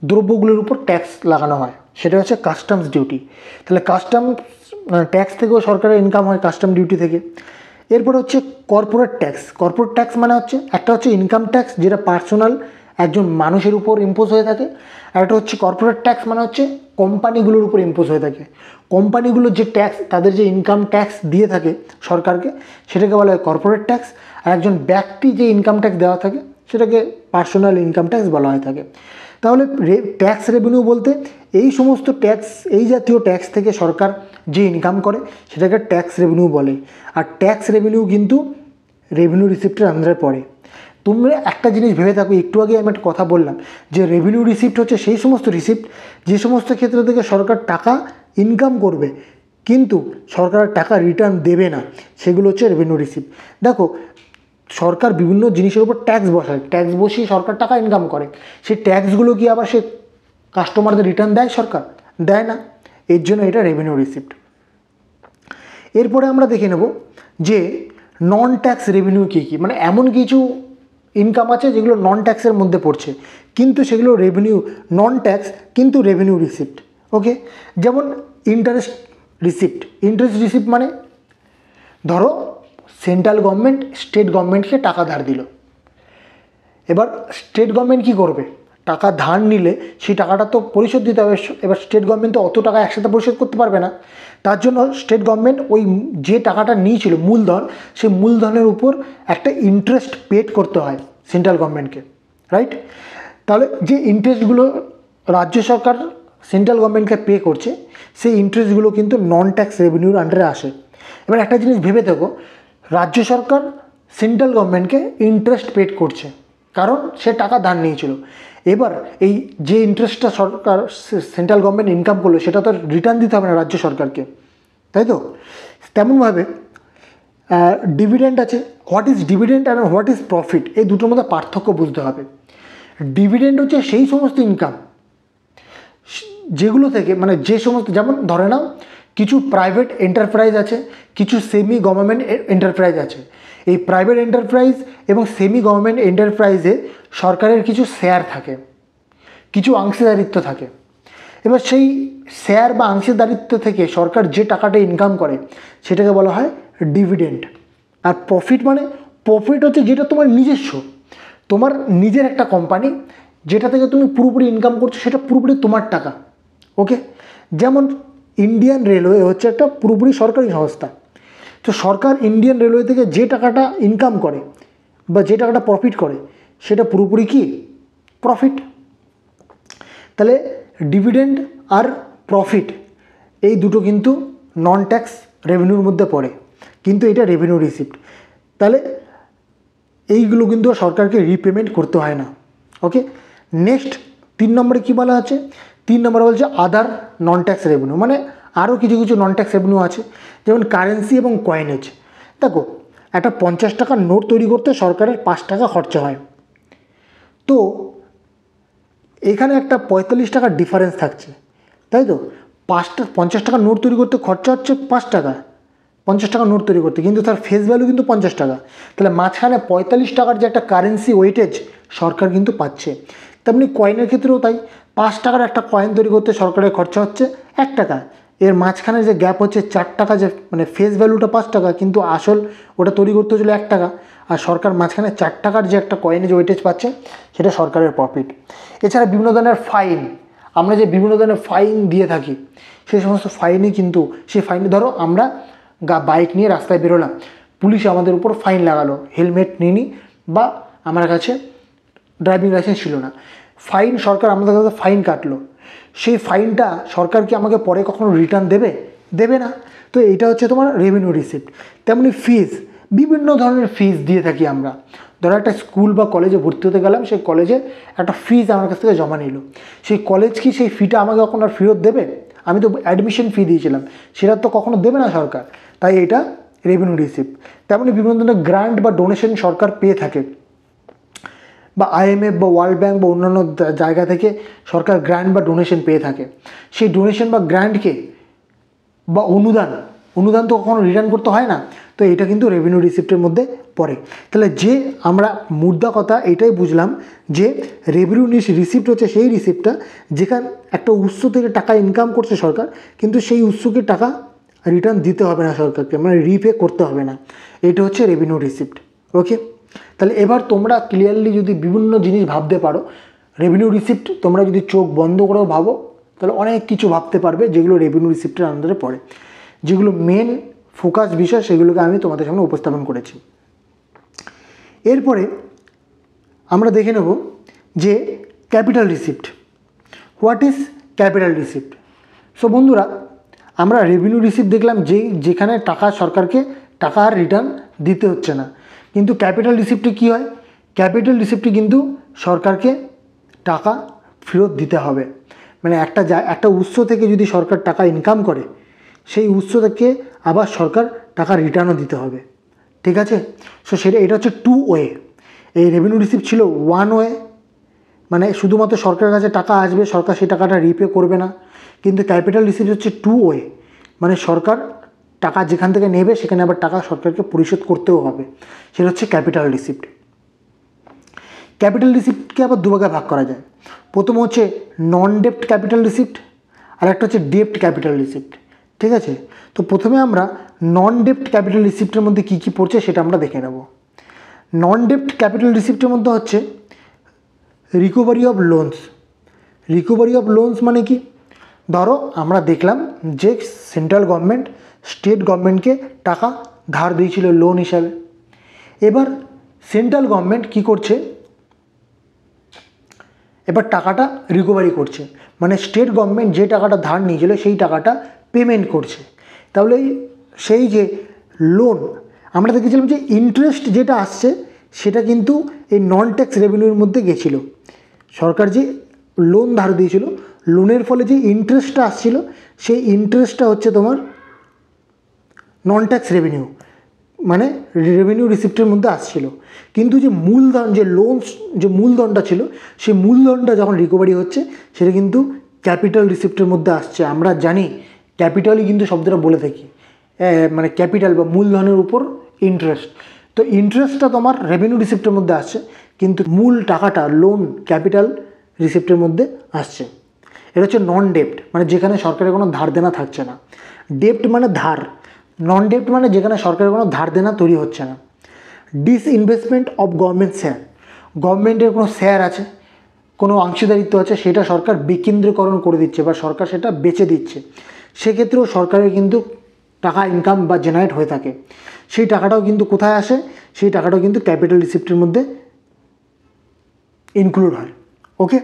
দ্রব্যগুলোর উপর ট্যাক্স লাগানো হয়, সেটা হচ্ছে কাস্টমস ডিউটি। তাহলে কাস্টমস ট্যাক্স থেকেও সরকারের ইনকাম হয় কাস্টম ডিউটি থেকে। এরপর হচ্ছে কর্পোরেট ট্যাক্স। কর্পোরেট ট্যাক্স মানে হচ্ছে, একটা হচ্ছে ইনকাম ট্যাক্স যেটা পার্সোনাল একজন মানুষের উপর ইম্পোজ হয়ে থাকে, আর একটা হচ্ছে কর্পোরেট ট্যাক্স মানে হচ্ছে কোম্পানিগুলোর উপর ইম্পোজ হয়ে থাকে। কোম্পানিগুলোর যে ট্যাক্স, তাদের যে ইনকাম ট্যাক্স দিয়ে থাকে সরকারকে, সেটাকে বলা হয় কর্পোরেট ট্যাক্স। আর একজন ব্যক্তি যে ইনকাম ট্যাক্স দেওয়া থাকে সেটাকে পার্সোনাল ইনকাম ট্যাক্স বলা হয়ে থাকে। তাহলে ট্যাক্স রেভিনিউ বলতে এই সমস্ত ট্যাক্স, এই জাতীয় ট্যাক্স থেকে সরকার যে ইনকাম করে সেটাকে ট্যাক্স রেভিনিউ বলে। আর ট্যাক্স রেভিনিউ কিন্তু রেভিনিউ রিসিপ্টের আন্ডারে পড়ে। তোমরা একটা জিনিস ভেবে থাকো, একটু আগে আমি একটা কথা বললাম যে রেভিনিউ রিসিপ্ট হচ্ছে সেই সমস্ত রিসিপ্ট যে সমস্ত ক্ষেত্র থেকে সরকার টাকা ইনকাম করবে কিন্তু সরকার টাকা রিটার্ন দেবে না, সেগুলো হচ্ছে রেভিনিউ রিসিপ্ট। দেখো, সরকার বিভিন্ন জিনিসের উপর ট্যাক্স বসায়, ট্যাক্স বসিয়ে সরকার টাকা ইনকাম করে, সেই ট্যাক্সগুলো কি আবার সে কাস্টমারদের রিটার্ন দেয়? সরকার দেয় না, এর জন্য এটা রেভিনিউ রিসিপ্ট। এরপরে আমরা দেখে নেব যে নন ট্যাক্স রেভিনিউ কী কী, মানে এমন কিছু ইনকাম আছে যেগুলো নন ট্যাক্সের মধ্যে পড়ছে কিন্তু সেগুলো রেভিনিউ নন ট্যাক্স কিন্তু রেভিনিউ রিসিপ্ট। ওকে, যেমন ইন্টারেস্ট রিসিপ্ট। ইন্টারেস্ট রিসিপ্ট মানে ধরো সেন্ট্রাল গভর্নমেন্ট স্টেট গভর্নমেন্টকে টাকা ধার দিল, এবার স্টেট গভর্নমেন্ট কী করবে? টাকা ধার নিলে সেই টাকাটা তো পরিশোধ দিতে হবে। এবার স্টেট গভর্নমেন্ট তো অত টাকা একসাথে পরিশোধ করতে পারবে না, তার জন্য স্টেট গভর্নমেন্ট ওই যে টাকাটা নিয়েছিল মূলধন, সেই মূলধনের উপর একটা ইন্টারেস্ট পেড করতে হয় সেন্ট্রাল গভর্নমেন্টকে, রাইট? তাহলে যে ইন্টারেস্টগুলো রাজ্য সরকার সেন্ট্রাল গভর্নমেন্টকে পে করছে, সেই ইন্টারেস্টগুলো কিন্তু নন ট্যাক্স রেভিনিউর আন্ডারে আসে। এবার একটা জিনিস ভেবে দেখো, রাজ্য সরকার সেন্ট্রাল গভর্নমেন্টকে ইন্টারেস্ট পেড করছে কারণ সে টাকা ধার নিয়েছিল। এবার এই যে ইন্টারেস্টটা সরকার সেন্ট্রাল গভর্নমেন্ট ইনকাম করলো সেটা তো রিটার্ন দিতে হবে না রাজ্য সরকারকে, তাই তো? তেমনভাবে ডিভিডেন্ড আছে। What is dividend and what is profit, এই দুটোর মধ্যে পার্থক্য বুঝতে হবে। ডিভিডেন্ড হচ্ছে সেই সমস্ত ইনকাম যেগুলো থেকে, মানে যে সমস্ত, যেমন ধরে নাও কিছু প্রাইভেট এন্টারপ্রাইজ আছে, কিছু সেমি গভর্নমেন্ট এন্টারপ্রাইজ আছে। এই প্রাইভেট এন্টারপ্রাইজ এবং সেমি গভর্নমেন্ট এন্টারপ্রাইজে সরকারের কিছু শেয়ার থাকে, কিছু অংশীদারিত্ব থাকে। এবার সেই শেয়ার বা অংশীদারিত্ব থেকে সরকার যে টাকাটা ইনকাম করে সেটাকে বলা হয় ডিভিডেন্ড। আর প্রফিট মানে, প্রফিট হচ্ছে যেটা তোমার নিজস্ব, তোমার নিজের একটা কোম্পানি যেটা থেকে তুমি পুরোপুরি ইনকাম করছো, সেটা পুরোপুরি তোমার টাকা। ওকে, যেমন ইন্ডিয়ান রেলওয়ে হচ্ছে একটা পুরোপুরি সরকারি সংস্থা, তো সরকার ইন্ডিয়ান রেলওয়ে থেকে যে টাকাটা ইনকাম করে বা যে টাকাটা প্রফিট করে সেটা পুরোপুরি কি প্রফিট। তাহলে ডিভিডেন্ড আর প্রফিট এই দুটো কিন্তু নন ট্যাক্স রেভিনিউর মধ্যে পড়ে, কিন্তু এটা রেভিনিউ রিসিপ্ট। তাহলে এইগুলো কিন্তু সরকারকে রিপেমেন্ট করতে হয় না। ওকে, নেক্সট 3 নম্বরে কী বলা আছে? 3 নম্বরে বলছে আদার নন ট্যাক্স রেভিনিউ, মানে আরও কিছু কিছু নন ট্যাক্স রেভিনিউ আছে, যেমন কারেন্সি এবং কয়েনেজ। দেখো, একটা 50 টাকার নোট তৈরি করতে সরকারের 5 টাকা খরচা হয়, তো এখানে একটা 45 টাকার ডিফারেন্স থাকছে, তাই তো? 50 টাকার নোট তৈরি করতে খরচা হচ্ছে 5 টাকা, 50 টাকার নোট তৈরি করতে, কিন্তু তার ফেস ভ্যালু কিন্তু 50 টাকা। তাহলে মাঝখানে 45 টাকার যে একটা কারেন্সি ওয়েটেজ সরকার কিন্তু পাচ্ছে। তেমনি কয়েনের ক্ষেত্রেও তাই, 5 টাকার একটা কয়েন তৈরি করতে সরকারের খরচা হচ্ছে 1 টাকা, এর মাঝখানে যে গ্যাপ হচ্ছে 4 টাকা, যে মানে ফেস ভ্যালুটা 5 টাকা কিন্তু আসল ওটা তৈরি করতে হচ্ছিল 1 টাকা, আর সরকার মাঝখানে 4 টাকার যে একটা কয়েনের ওয়েটেজ পাচ্ছে সেটা সরকারের প্রফিট। এছাড়া বিভিন্ন ধরনের ফাইন, আমরা যে বিভিন্ন ধরনের ফাইন দিয়ে থাকি সেই সমস্ত ফাইনই কিন্তু সেই ফাইন, ধরো আমরা বাইক নিয়ে রাস্তায় বেরোলাম, পুলিশ আমাদের উপর ফাইন লাগালো, হেলমেট নিইনি বা আমার কাছে ড্রাইভিং লাইসেন্স ছিল না, ফাইন সরকার আমাদের কাছে ফাইন কাটলো, সেই ফাইনটা সরকার কি আমাকে পরে কখনো রিটার্ন দেবে? দেবে না। তো এইটা হচ্ছে তোমার রেভিনিউ রিসিপ্ট। তেমনি ফিজ, বিভিন্ন ধরনের ফিজ দিয়ে থাকি আমরা। ধরো একটা স্কুল বা কলেজে ভর্তি হতে গেলাম, সেই কলেজে একটা ফিজ আমার কাছ থেকে জমা নিল, সেই কলেজ কি সেই ফিটা আমাকে কখনো আর ফেরত দেবে? আমি তো অ্যাডমিশন ফি দিয়েছিলাম, সেটা তো কখনো দেবে না সরকার, তাই এটা রেভিনিউ রিসিপ্ট। তেমনি বিভিন্ন ধরনের গ্রান্ট বা ডোনেশন সরকার পেয়ে থাকে, বা IMF বা ওয়ার্ল্ড ব্যাঙ্ক বা অন্যান্য জায়গা থেকে সরকার গ্র্যান্ট বা ডোনেশন পেয়ে থাকে, সেই ডোনেশন বা গ্র্যান্টকে বা অনুদান তো কখনো রিটার্ন করতে হয় না, তো এটা কিন্তু রেভিনিউ রিসিপ্টের মধ্যে পড়ে। তাহলে যে আমরা মুদ্রা কথা এটাই বুঝলাম যে রেভিনিউ রিসিপ্ট হচ্ছে সেই রিসিপ্টটা যেখানে একটা উৎস থেকে টাকা ইনকাম করছে সরকার, কিন্তু সেই উৎসকে টাকা রিটার্ন দিতে হবে না সরকারকে, মানে রিপে করতে হবে না, এটা হচ্ছে রেভিনিউ রিসিপ্ট। ওকে, তাহলে এবার তোমরা ক্লিয়ারলি যদি বিভিন্ন জিনিস ভাবতে পারো, রেভিনিউ রিসিপ্ট তোমরা যদি চোখ বন্ধ করেও ভাবো তাহলে অনেক কিছু ভাবতে পারবে যেগুলো রেভিনিউ রিসিপ্টের আন্ডারে পড়ে। যেগুলো মেন ফোকাস বিষয় সেগুলোকে আমি তোমাদের সামনে উপস্থাপন করেছি। এরপরে আমরা দেখে নেব যে capital receipt. What is capital receipt? So বন্ধুরা, আমরা রেভিনিউ রিসিপ্ট দেখলাম যেখানে টাকা সরকারকে টাকা আর রিটার্ন দিতে হচ্ছে না, কিন্তু ক্যাপিটাল রিসিপ্টে কী হয়? ক্যাপিটাল রিসিপ্টে কিন্তু সরকারকে টাকা ফেরত দিতে হবে, মানে একটা উৎস থেকে যদি সরকার টাকা ইনকাম করে সেই উৎস থেকে আবার সরকার টাকা রিটার্নও দিতে হবে, ঠিক আছে? সো এটা হচ্ছে 2 ওয়ে। এই রেভিনিউ রিসিপ্ট ছিল 1 ওয়ে, মানে শুধুমাত্র সরকারের কাছে টাকা আসবে, সরকার সেই টাকাটা রিপে করবে না। কিন্তু ক্যাপিটাল রিসিপ্ট হচ্ছে 2 ওয়ে, মানে সরকার টাকা যেখান থেকে নেবে সেখানে আবার টাকা সরকারকে পরিশোধ করতেও হবে, সেটা হচ্ছে ক্যাপিটাল রিসিপ্ট। ক্যাপিটাল রিসিপ্টকে আবার দুভাগে ভাগ করা যায়। প্রথম হচ্ছে নন ডেপ্ট ক্যাপিটাল রিসিপ্ট, আর একটা হচ্ছে ডেপ্ট ক্যাপিটাল রিসিপ্ট, ঠিক আছে? তো প্রথমে আমরা নন ডেপ্ট ক্যাপিটাল রিসিপ্টের মধ্যে কী কী পড়ছে সেটা আমরা দেখে নেব। নন ডেপ্ট ক্যাপিটাল রিসিপ্টের মধ্যে হচ্ছে recovery of loans. Recovery of loans মানে কি? ধরো আমরা দেখলাম যে সেন্ট্রাল গভর্নমেন্ট স্টেট গভর্নমেন্টকে টাকা ধার দিয়েছিল লোন হিসাবে, এবার সেন্ট্রাল গভর্নমেন্ট কি করছে? এবার টাকাটা রিকভারি করছে, মানে স্টেট গভর্নমেন্ট যে টাকাটা ধার নিয়েছিল সেই টাকাটা পেমেন্ট করছে। তাহলে সেই যে লোন আমরা দেখেছিলাম যে ইন্টারেস্ট যেটা আসছে সেটা কিন্তু এই নন ট্যাক্স রেভিনিউর মধ্যে গেছিল। সরকার যে লোন ধার দিয়েছিল, লোনের ফলে যে ইন্টারেস্টটা আসছিল সেই ইন্টারেস্টটা হচ্ছে তোমার নন ট্যাক্স রেভিনিউ, মানে রেভিনিউ রিসিপ্টের মধ্যে আসছিল। কিন্তু যে মূলধন, যে মূলধনটা ছিল সেই মূলধনটা যখন রিকভারি হচ্ছে সেটা কিন্তু ক্যাপিটাল রিসিপ্টের মধ্যে আসছে। আমরা জানি ক্যাপিটালই কিন্তু শব্দটা বলে থাকি, মানে ক্যাপিটাল বা মূলধনের উপর ইন্টারেস্ট। তো ইন্টারেস্টটা তোমার রেভিনিউ রিসিপ্টের মধ্যে আসছে, কিন্তু মূল টাকাটা লোন ক্যাপিটাল রিসিপ্টের মধ্যে আসছে। এটা হচ্ছে নন ডেপ্ট, মানে যেখানে সরকারের কোনো ধার দেনা থাকছে না। ডেপ্ট মানে ধার, নন ডেপ্ট মানে যেখানে সরকারের কোনো ধার দেনা তৈরি হচ্ছে না। ডিসইনভেস্টমেন্ট অফ গভর্নমেন্ট শেয়ার, গভর্নমেন্টের কোনো শেয়ার আছে, কোনো অংশীদারিত্ব আছে, সেটা সরকার বিকেন্দ্রীকরণ করে দিচ্ছে বা সরকার সেটা বেচে দিচ্ছে, সেক্ষেত্রেও সরকারের কিন্তু টাকা ইনকাম বা জেনারেট হয়ে থাকে। সেই টাকাটাও কিন্তু কোথায় আসে? সেই টাকাটাও কিন্তু ক্যাপিটাল রিসিপ্টের মধ্যে ইনক্লুড হয়। ওকে,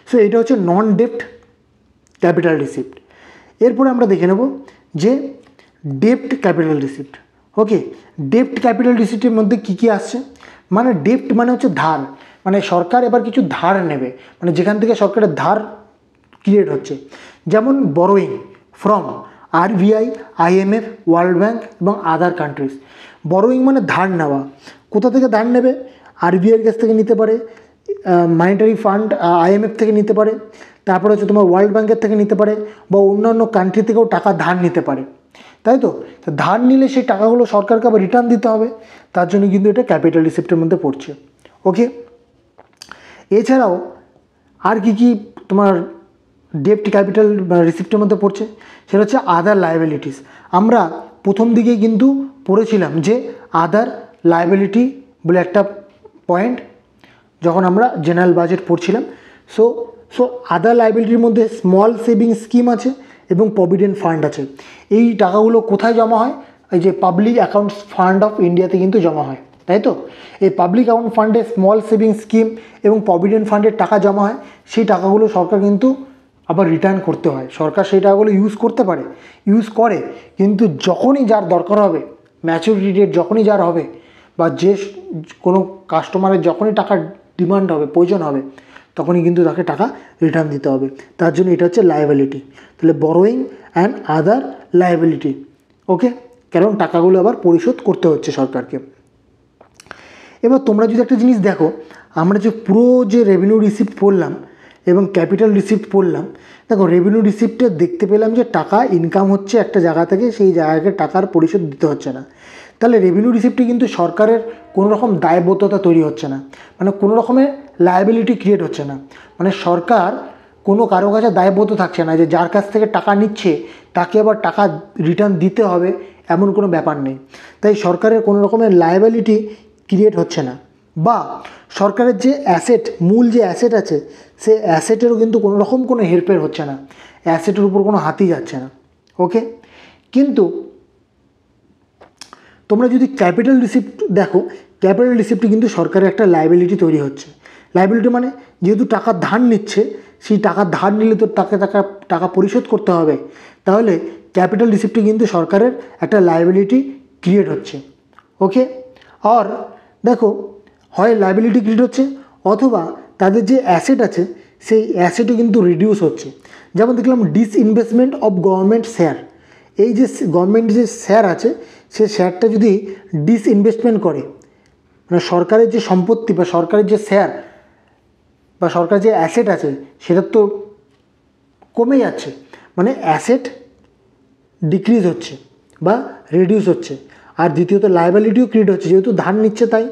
সো এটা হচ্ছে নন ডেপ্ট ক্যাপিটাল রিসিপ্ট। এরপরে আমরা দেখে নেব যে ডেপ্ট ক্যাপিটাল রিসিপ্ট। ওকে, ডেপ্ট ক্যাপিটাল রিসিপ্টের মধ্যে কী কী আসছে? মানে ডেপ্ট মানে হচ্ছে ধার, মানে সরকার এবার কিছু ধার নেবে, মানে যেখান থেকে সরকারের ধার ক্রিয়েট হচ্ছে। যেমন borrowing from RBI, IMF, world bank এবং আদার কান্ট্রিজ। বরোয়িং মানে ধার নেওয়া। কোথা থেকে ধার নেবে? RBIয়ের কাছ থেকে নিতে পারে, মনিটারি ফান্ড IMF থেকে নিতে পারে, তারপরে হচ্ছে তোমার ওয়ার্ল্ড ব্যাঙ্কের থেকে নিতে পারে, বা অন্যান্য কান্ট্রি থেকেও টাকা ধার নিতে পারে, তাই তো? ধার নিলে সেই টাকাগুলো সরকারকে আবার রিটার্ন দিতে হবে, তার জন্য কিন্তু এটা ক্যাপিটাল রিসিপ্টের মধ্যে পড়ছে। ওকে, এছাড়াও আর কি তোমার ডেপ্ট ক্যাপিটাল রিসিপ্টের মধ্যে পড়ছে? সেটা হচ্ছে আদার লায়াবিলিটিস। আমরা প্রথম দিকেই কিন্তু পড়েছিলাম যে আদার লায়াবিলিটি বলে একটা পয়েন্ট যখন আমরা জেনারেল বাজেট পড়ছিলাম। সো সো আদার লাইবিলিটির মধ্যে স্মল সেভিং স্কিম আছে এবং প্রভিডেন্ট ফান্ড আছে। এই টাকাগুলো কোথায় জমা হয়? এই যে পাবলিক অ্যাকাউন্টস ফান্ড অফ ইন্ডিয়াতে কিন্তু জমা হয়, তাই তো? এই পাবলিক অ্যাকাউন্ট ফান্ডে স্মল সেভিং স্কিম এবং প্রভিডেন্ট ফান্ডের টাকা জমা হয়। সেই টাকাগুলো সরকার কিন্তু আবার রিটার্ন করতে হয়। সরকার সেই টাকাগুলো ইউজ করতে পারে, ইউজ করে, কিন্তু যখনই যার দরকার হবে, ম্যাচুরিটি ডেট যখনই যার হবে, বা যে কোনো কাস্টমারের যখনই টাকার ডিমান্ড হবে, প্রয়োজন হবে, তখনই কিন্তু তাকে টাকা রিটার্ন দিতে হবে। তার জন্য এটা হচ্ছে লায়াবিলিটি। তাহলে বরোয়িং অ্যান্ড আদার লায়াবিলিটি, ওকে? কারণ টাকাগুলো আবার পরিশোধ করতে হচ্ছে সরকারকে। এবার তোমরা যদি একটা জিনিস দেখো, আমরা যে পুরো যে রেভিনিউ রিসিপ্ট পড়লাম এবং ক্যাপিটাল রিসিপ্ট পড়লাম, দেখো রেভিনিউ রিসিপ্টে দেখতে পেলাম যে টাকা ইনকাম হচ্ছে একটা জায়গা থেকে, সেই জায়গাকে টাকার পরিশোধ দিতে হচ্ছে না। তাহলে রেভিনিউ রিসিপ্টে কিন্তু সরকারের কোনো রকম দায়বদ্ধতা তৈরি হচ্ছে না, মানে কোনো রকমের লায়াবিলিটি ক্রিয়েট হচ্ছে না। মানে সরকার কোনো কারো কাছে দায়বদ্ধ থাকছে না যে যার কাছ থেকে টাকা নিচ্ছে তাকে আবার টাকা রিটার্ন দিতে হবে, এমন কোনো ব্যাপার নেই। তাই সরকারের কোনো রকমের লায়াবিলিটি ক্রিয়েট হচ্ছে না, বা সরকারের যে অ্যাসেট, মূল যে অ্যাসেট আছে, সে অ্যাসেটেরও কিন্তু কোনো রকম কোনো হেরফের হচ্ছে না, অ্যাসেটের উপর কোনো হাতই যাচ্ছে না, ওকে? কিন্তু তোমরা যদি ক্যাপিটাল রিসিপ্ট দেখো, ক্যাপিটাল রিসিপ্টে কিন্তু সরকারের একটা লায়াবিলিটি তৈরি হচ্ছে। লায়াবিলিটি মানে যেহেতু টাকা ধার নিচ্ছে, সেই টাকা ধার নিলে তো তাকে টাকা পরিশোধ করতে হবে, তাহলে ক্যাপিটাল রিসিপ্টে কিন্তু সরকারের একটা লায়াবিলিটি ক্রিয়েট হচ্ছে, ওকে? আর দেখো, হয় লায়াবিলিটি ক্রিয়েট হচ্ছে, অথবা তাদের যে অ্যাসেট আছে সেই অ্যাসেটও কিন্তু রিডিউস হচ্ছে। যেমন দেখলাম ডিসইনভেস্টমেন্ট অফ গভর্নমেন্ট শেয়ার, এই যে গভর্নমেন্ট যে শেয়ার আছে, সে শেয়ারটা যদি ডিসইনভেস্টমেন্ট করে, মানে সরকারের যে সম্পত্তি বা সরকারের যে শেয়ার বা সরকারের যে অ্যাসেট আছে সেটা তো কমে যাচ্ছে, মানে অ্যাসেট ডিক্রিজ হচ্ছে বা রিডিউস হচ্ছে। আর দ্বিতীয়ত লায়াবিলিটিও ক্রিয়েট হচ্ছে, যেহেতু ধার নিচ্ছে তাই।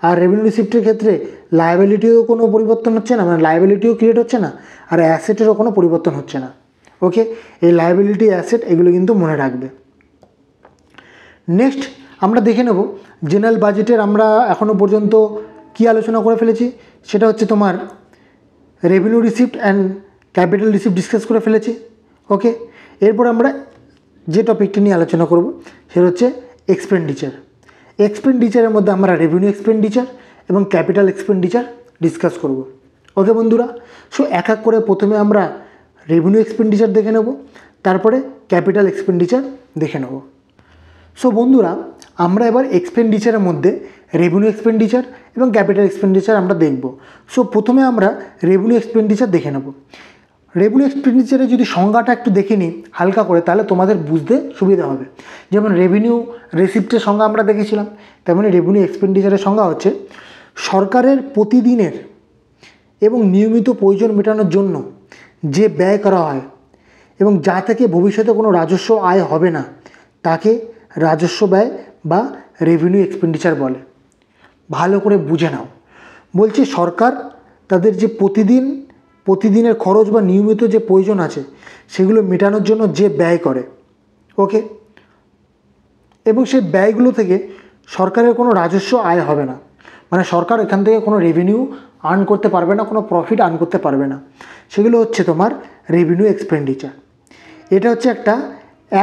আর রেভিনিউ রিসিপ্টের ক্ষেত্রে লায়াবিলিটিও কোনো পরিবর্তন হচ্ছে না, মানে লায়াবিলিটিও ক্রিয়েট হচ্ছে না, আর অ্যাসেটেরও কোনো পরিবর্তন হচ্ছে না, ওকে? এই লায়াবিলিটি, অ্যাসেট এগুলো কিন্তু মনে রাখবে। নেক্সট আমরা দেখে নেব জেনারেল বাজেটের আমরা এখনও পর্যন্ত কি আলোচনা করে ফেলেছি। সেটা হচ্ছে তোমার revenue receipt and capital receipt discuss করে ফেলেছি, ওকে? এরপর আমরা যে টপিকটি নিয়ে আলোচনা করব সেটা হচ্ছে এক্সপেন্ডিচার। এক্সপেন্ডিচারের মধ্যে আমরা রেভিনিউ এক্সপেন্ডিচার এবং ক্যাপিটাল এক্সপেন্ডিচার ডিসকাস করব, ওকে বন্ধুরা? সো এক এক করে প্রথমে আমরা রেভিনিউ এক্সপেন্ডিচার দেখে নেব, তারপরে ক্যাপিটাল এক্সপেন্ডিচার দেখে নেব। সো বন্ধুরা, আমরা এবার এক্সপেন্ডিচারের মধ্যে রেভিনিউ এক্সপেন্ডিচার এবং ক্যাপিটাল এক্সপেন্ডিচার আমরা দেখব। সো প্রথমে আমরা রেভিনিউ এক্সপেন্ডিচার দেখে নেব। রেভিনিউ এক্সপেন্ডিচারে যদি সংজ্ঞাটা একটু দেখে নিই হালকা করে, তাহলে তোমাদের বুঝতে সুবিধা হবে। যেমন রেভিনিউ রিসিপ্টের সংজ্ঞা আমরা দেখেছিলাম, তেমনি রেভিনিউ এক্সপেন্ডিচারের সংজ্ঞা হচ্ছে সরকারের প্রতিদিনের এবং নিয়মিত প্রয়োজন মেটানোর জন্য যে ব্যয় করা হয় এবং যা থেকে ভবিষ্যতে কোনো রাজস্ব আয় হবে না, তাকে রাজস্ব ব্যয় বা রেভিনিউ এক্সপেন্ডিচার বলে। ভালো করে বুঝে নাও। বলছি সরকার তাদের যে প্রতিদিনের খরচ বা নিয়মিত যে প্রয়োজন আছে সেগুলো মেটানোর জন্য যে ব্যয় করে, ওকে? এবং সেই ব্যয়গুলো থেকে সরকারের কোনো রাজস্ব আয় হবে না, মানে সরকার এখান থেকে কোনো রেভিনিউ আর্ন করতে পারবে না, কোনো প্রফিট আর্ন করতে পারবে না। সেগুলো হচ্ছে তোমার রেভিনিউ এক্সপেন্ডিচার। এটা হচ্ছে একটা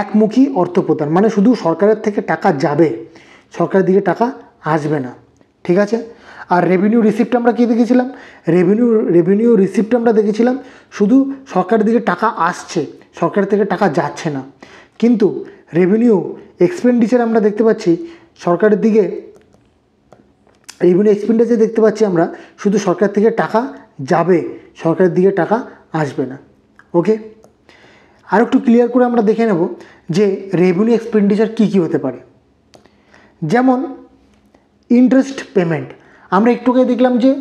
একমুখী অর্থ প্রদান, মানে শুধু সরকারের থেকে টাকা যাবে, সরকারের দিকে টাকা আসবে না, ঠিক আছে? আর রেভিনিউ রিসিপ্ট আমরা কী দেখেছিলাম? রেভিনিউ রিসিপ্ট আমরা দেখেছিলাম শুধু সরকারের দিকে টাকা আসছে, সরকারের থেকে টাকা যাচ্ছে না। কিন্তু রেভিনিউ এক্সপেন্ডিচার আমরা দেখতে পাচ্ছি সরকারের দিকে, রেভিনিউ এক্সপেন্ডিচার দেখতে পাচ্ছি আমরা শুধু সরকার থেকে টাকা যাবে, সরকারের দিকে টাকা আসবে না, ওকে? আর একটু ক্লিয়ার করে আমরা দেখে নেব যে রেভিনিউ এক্সপেন্ডিচার কী কী হতে পারে। যেমন ইন্টারেস্ট পেমেন্ট, আমরা একটু আগে দেখলাম যে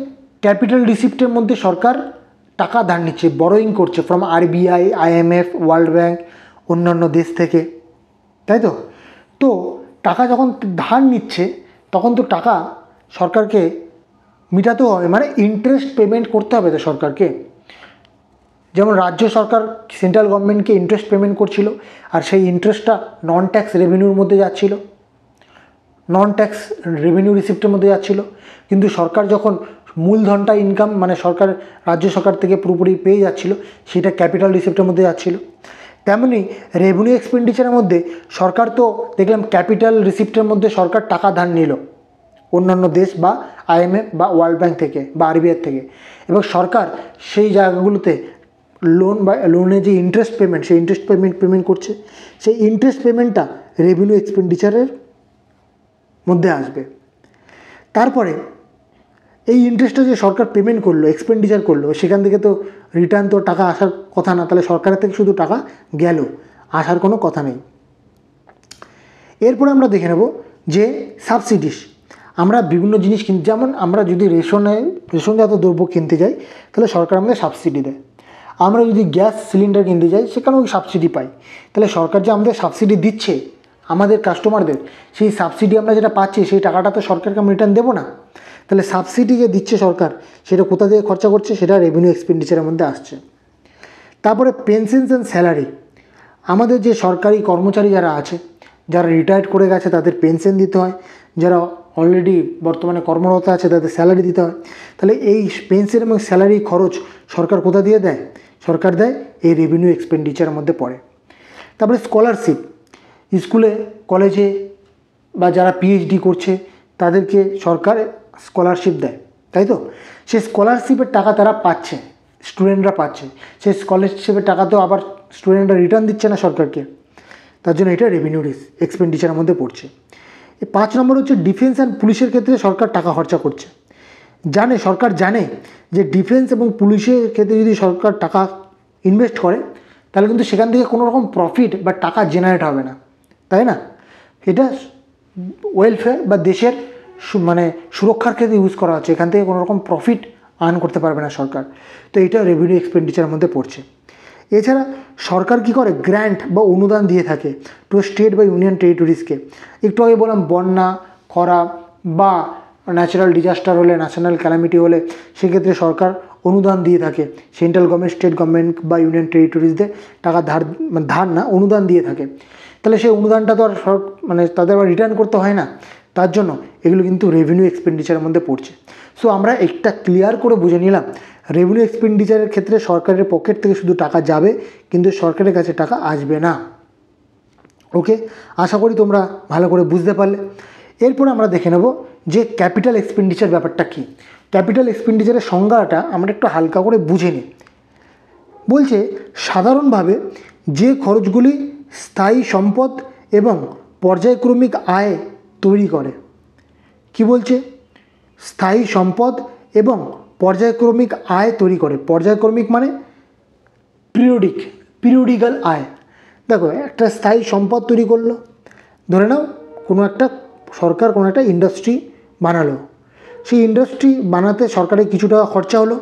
ক্যাপিটাল রিসিপ্টের মধ্যে সরকার টাকা ধার নিচ্ছে, বরোয়িং করছে from RBI, IMF, world bank, অন্যান্য দেশ থেকে, তাই তো? তো টাকা যখন ধার নিচ্ছে তখন তো টাকা সরকারকে মেটাতেও হবে, মানে ইন্টারেস্ট পেমেন্ট করতে হবে তো সরকারকে। যেমন রাজ্য সরকার সেন্ট্রাল গভর্নমেন্টকে ইন্টারেস্ট পেমেন্ট করছিল, আর সেই ইন্টারেস্টটা নন ট্যাক্স রেভিনিউর মধ্যে যাচ্ছিল, নন ট্যাক্স রেভিনিউ রিসিপ্টের মধ্যে যাচ্ছিল, কিন্তু সরকার যখন মূলধনটা ইনকাম মানে সরকার রাজ্য সরকার থেকে পুরোপুরি পেয়ে যাচ্ছিল, সেটা ক্যাপিটাল রিসিপ্টের মধ্যে যাচ্ছিল। তেমনি রেভিনিউ এক্সপেন্ডিচারের মধ্যে সরকার তো দেখলাম ক্যাপিটাল রিসিপ্টের মধ্যে সরকার টাকা ধার নিল অন্যান্য দেশ বা IMF বা ওয়ার্ল্ড ব্যাংক থেকে বা RBI থেকে, এবং সরকার সেই জায়গাগুলোতে লোন বা লোনে যে ইন্টারেস্ট পেমেন্ট, সেই ইন্টারেস্ট পেমেন্ট করছে। সেই ইন্টারেস্ট পেমেন্টটা রেভিনিউ এক্সপেন্ডিচারের মধ্যে আসবে। তারপরে এই ইন্টারেস্টটা যে সরকার পেমেন্ট করলো, এক্সপেন্ডিচার করলো, সেখান থেকে তো রিটার্ন তো টাকা আসার কথা না, তাহলে সরকারের থেকে শুধু টাকা গেল, আসার কোনো কথা নেই। এরপরে আমরা দেখে নেব যে সাবসিডিস। আমরা বিভিন্ন জিনিস কিনতে, যেমন আমরা যদি রেশনজাত দ্রব্য কিনতে যাই তাহলে সরকার আমাদের সাবসিডি দেয়। আমরা যদি গ্যাস সিলিন্ডার কিনতে যাই সেখানেও সাবসিডি পাই। তাহলে সরকার যে আমাদের সাবসিডি দিচ্ছে আমাদের কাস্টমারদের, সেই সাবসিডি আমরা যেটা পাচ্ছি সেই টাকাটা তো সরকারকে আমি রিটার্ন দেবো না। তাহলে সাবসিডি যে দিচ্ছে সরকার, সেটা কোথা থেকে খরচা করছে, সেটা রেভিনিউ এক্সপেন্ডিচারের মধ্যে আসছে। তারপরে পেনশনস অ্যান্ড স্যালারি। আমাদের যে সরকারি কর্মচারী যারা আছে, যারা রিটায়ার্ড করে গেছে তাদের পেনশন দিতে হয়, যারা অলরেডি বর্তমানে কর্মরত আছে তাদের স্যালারি দিতে হয়। তাহলে এই পেনশন এবং স্যালারি খরচ সরকার কোথা দিয়ে দেয়? সরকার দেয় এই রেভিনিউ এক্সপেন্ডিচারের মধ্যে পড়ে। তারপরে স্কলারশিপ, স্কুলে কলেজে বা যারা PhD করছে তাদেরকে সরকার স্কলারশিপ দেয়, তাই তো? সেই স্কলারশিপের টাকা তারা পাচ্ছে, স্টুডেন্টরা পাচ্ছে। সেই স্কলারশিপের টাকা তো আবার স্টুডেন্টরা রিটার্ন দিচ্ছে না সরকারকে, তার জন্য এটা রেভিনিউ এক্সপেন্ডিচারের মধ্যে পড়ছে। 5 নম্বর হচ্ছে ডিফেন্স অ্যান্ড পুলিশের ক্ষেত্রে সরকার টাকা খরচা করছে। সরকার জানে যে ডিফেন্স এবং পুলিশের ক্ষেত্রে যদি সরকার টাকা ইনভেস্ট করে তাহলে কিন্তু সেখান থেকে কোনো রকম প্রফিট বা টাকা জেনারেট হবে না, তাই না? এটা ওয়েলফেয়ার বা দেশের মানে সুরক্ষার ক্ষেত্রে ইউজ করা হচ্ছে, এখান থেকে কোনো রকম প্রফিট আর্ন করতে পারবে না সরকার। তো এটা রেভিনিউ এক্সপেন্ডিচারের মধ্যে পড়ছে। এছাড়া সরকার কি করে, গ্র্যান্ট বা অনুদান দিয়ে থাকে টু স্টেট বা ইউনিয়ন টেরিটরিজকে। একটু আগে বললাম বন্যা, খরা বা ন্যাচারাল ডিজাস্টার হলে, ন্যাশনাল ক্যালামিটি হলে সেক্ষেত্রে সরকার অনুদান দিয়ে থাকে। সেন্ট্রাল গভর্নমেন্ট, স্টেট গভর্নমেন্ট বা ইউনিয়ন টেরিটরিজদের টাকা ধার না অনুদান দিয়ে থাকে। তাহলে সেই অনুদানটা তো আর মানে তাদের আবার রিটার্ন করতে হয় না, তার জন্য এগুলো কিন্তু রেভিনিউ এক্সপেন্ডিচারের মধ্যে পড়ছে। সো আমরা একটা ক্লিয়ার করে বুঝে নিলাম, রেভিনিউ এক্সপেন্ডিচারের ক্ষেত্রে সরকারের পকেট থেকে শুধু টাকা যাবে, কিন্তু সরকারের কাছে টাকা আসবে না। ওকে, আশা করি তোমরা ভালো করে বুঝতে পারলে। এরপর আমরা দেখে নেব যে ক্যাপিটাল এক্সপেন্ডিচার ব্যাপারটা কী। ক্যাপিটাল এক্সপেন্ডিচারের সংজ্ঞাটা আমরা একটু হালকা করে বুঝে নিই। বলছে সাধারণভাবে যে খরচগুলি স্থায়ী সম্পদ এবং পর্যায়ক্রমিক আয় তৈরি করে। কি বলছে? স্থায়ী সম্পদ এবং পর্যায়ক্রমিক আয় তৈরি করে। পর্যায়ক্রমিক মানে পিরিয়ডিক্যাল আয়। দেখো, একটা স্থায়ী সম্পদ তৈরি করলো, ধরে নাও কোনো একটা সরকার কোনো একটা ইন্ডাস্ট্রি বানালো, সেই ইন্ডাস্ট্রি বানাতে সরকারের কিছু টাকা খরচা হলো,